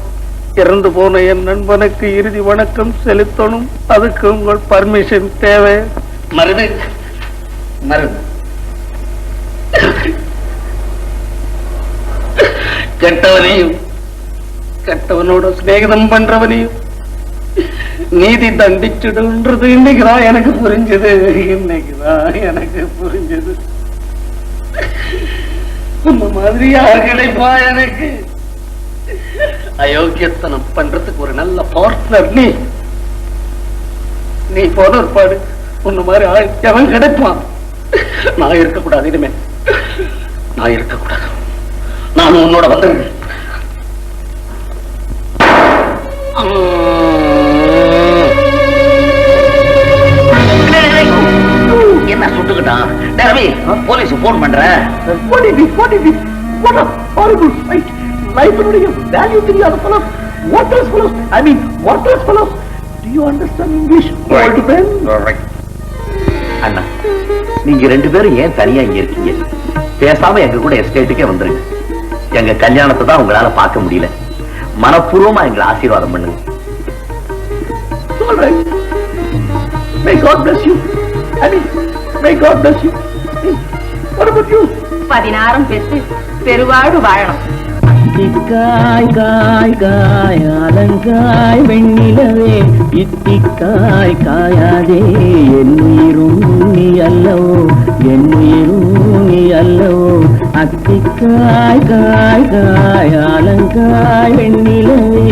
Speaker 4: இறந்து போன என் நண்பனுக்கு இறுதி வணக்கம் செலுத்தணும். அதுக்கு உங்கள் பர்மிஷன் தேவை. மருது மருது கெட்டவனையும் கெட்டவனோட சிநேகிதம் பண்றவனையும் நீதி தண்டிச்சுடுன்றது இன்னைக்குதான் எனக்கு புரிஞ்சது. இன்னைக்குதான் எனக்கு புரிஞ்சது. உன்ன மாதிரி யாரு கிடைப்பா எனக்கு? அயோக்கியத்தனம் பண்றதுக்கு ஒரு நல்ல பார்ட்னர் நீ. நீ போன ஒரு பாடு உன்ன மாதிரி ஆள் எவன் கிடைப்பான்? நான் இருக்கக்கூடாது. இனிமே நான் இருக்கக்கூடாது. நான் உன்னோட வந்துடுறேன். என்ன சுட்டுக்கிட்டான்? ரவி, போலீஸ் போன் பண்றேன். தெரியாத fellows, worthless fellows. I mean, worthless fellows. Do you understand English? Old man.
Speaker 3: அண்ணா, நீங்க 2 பேரும் ஏன் தனியா இங்க இருக்கீங்க? பேசாம எங்க கூட எஸ்டேட்டுக்கே வந்துருங்க. எங்க கல்யாணத்தை தான் உங்களால பார்க்க முடியல. மனப்பூர்வமா எங்களை ஆசீர்வாதம் பண்ணுங்க.
Speaker 6: All right. May God bless you. I mean, may God bless you. What about you?
Speaker 2: 16 பெற்று பெருவாழ்வு வாழணும்.
Speaker 7: இத்திக்காய் காய் காய் அலங்காய் வெண்ணிலவே, இத்திக்காய் காயாதே என் உயிரும் நீ அல்லவோ, என் உயிரும் நீ அல்லவோ. அத்திக்காய் காய் காய் அலங்காய் வெண்ணிலவே.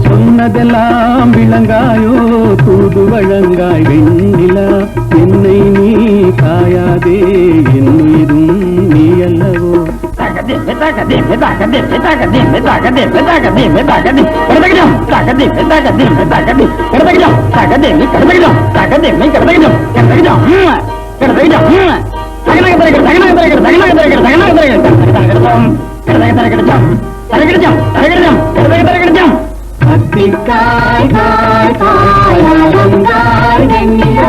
Speaker 7: சொன்னதெல்லாம் விளங்காயோ தூது வழங்காய் வெண்ணிலா, என்னை நீ காயாதே என் உயிரும் நீ அல்லவோ. அத்திக்காய் காய் காய் அலங்காய் வெண்ணிலவே.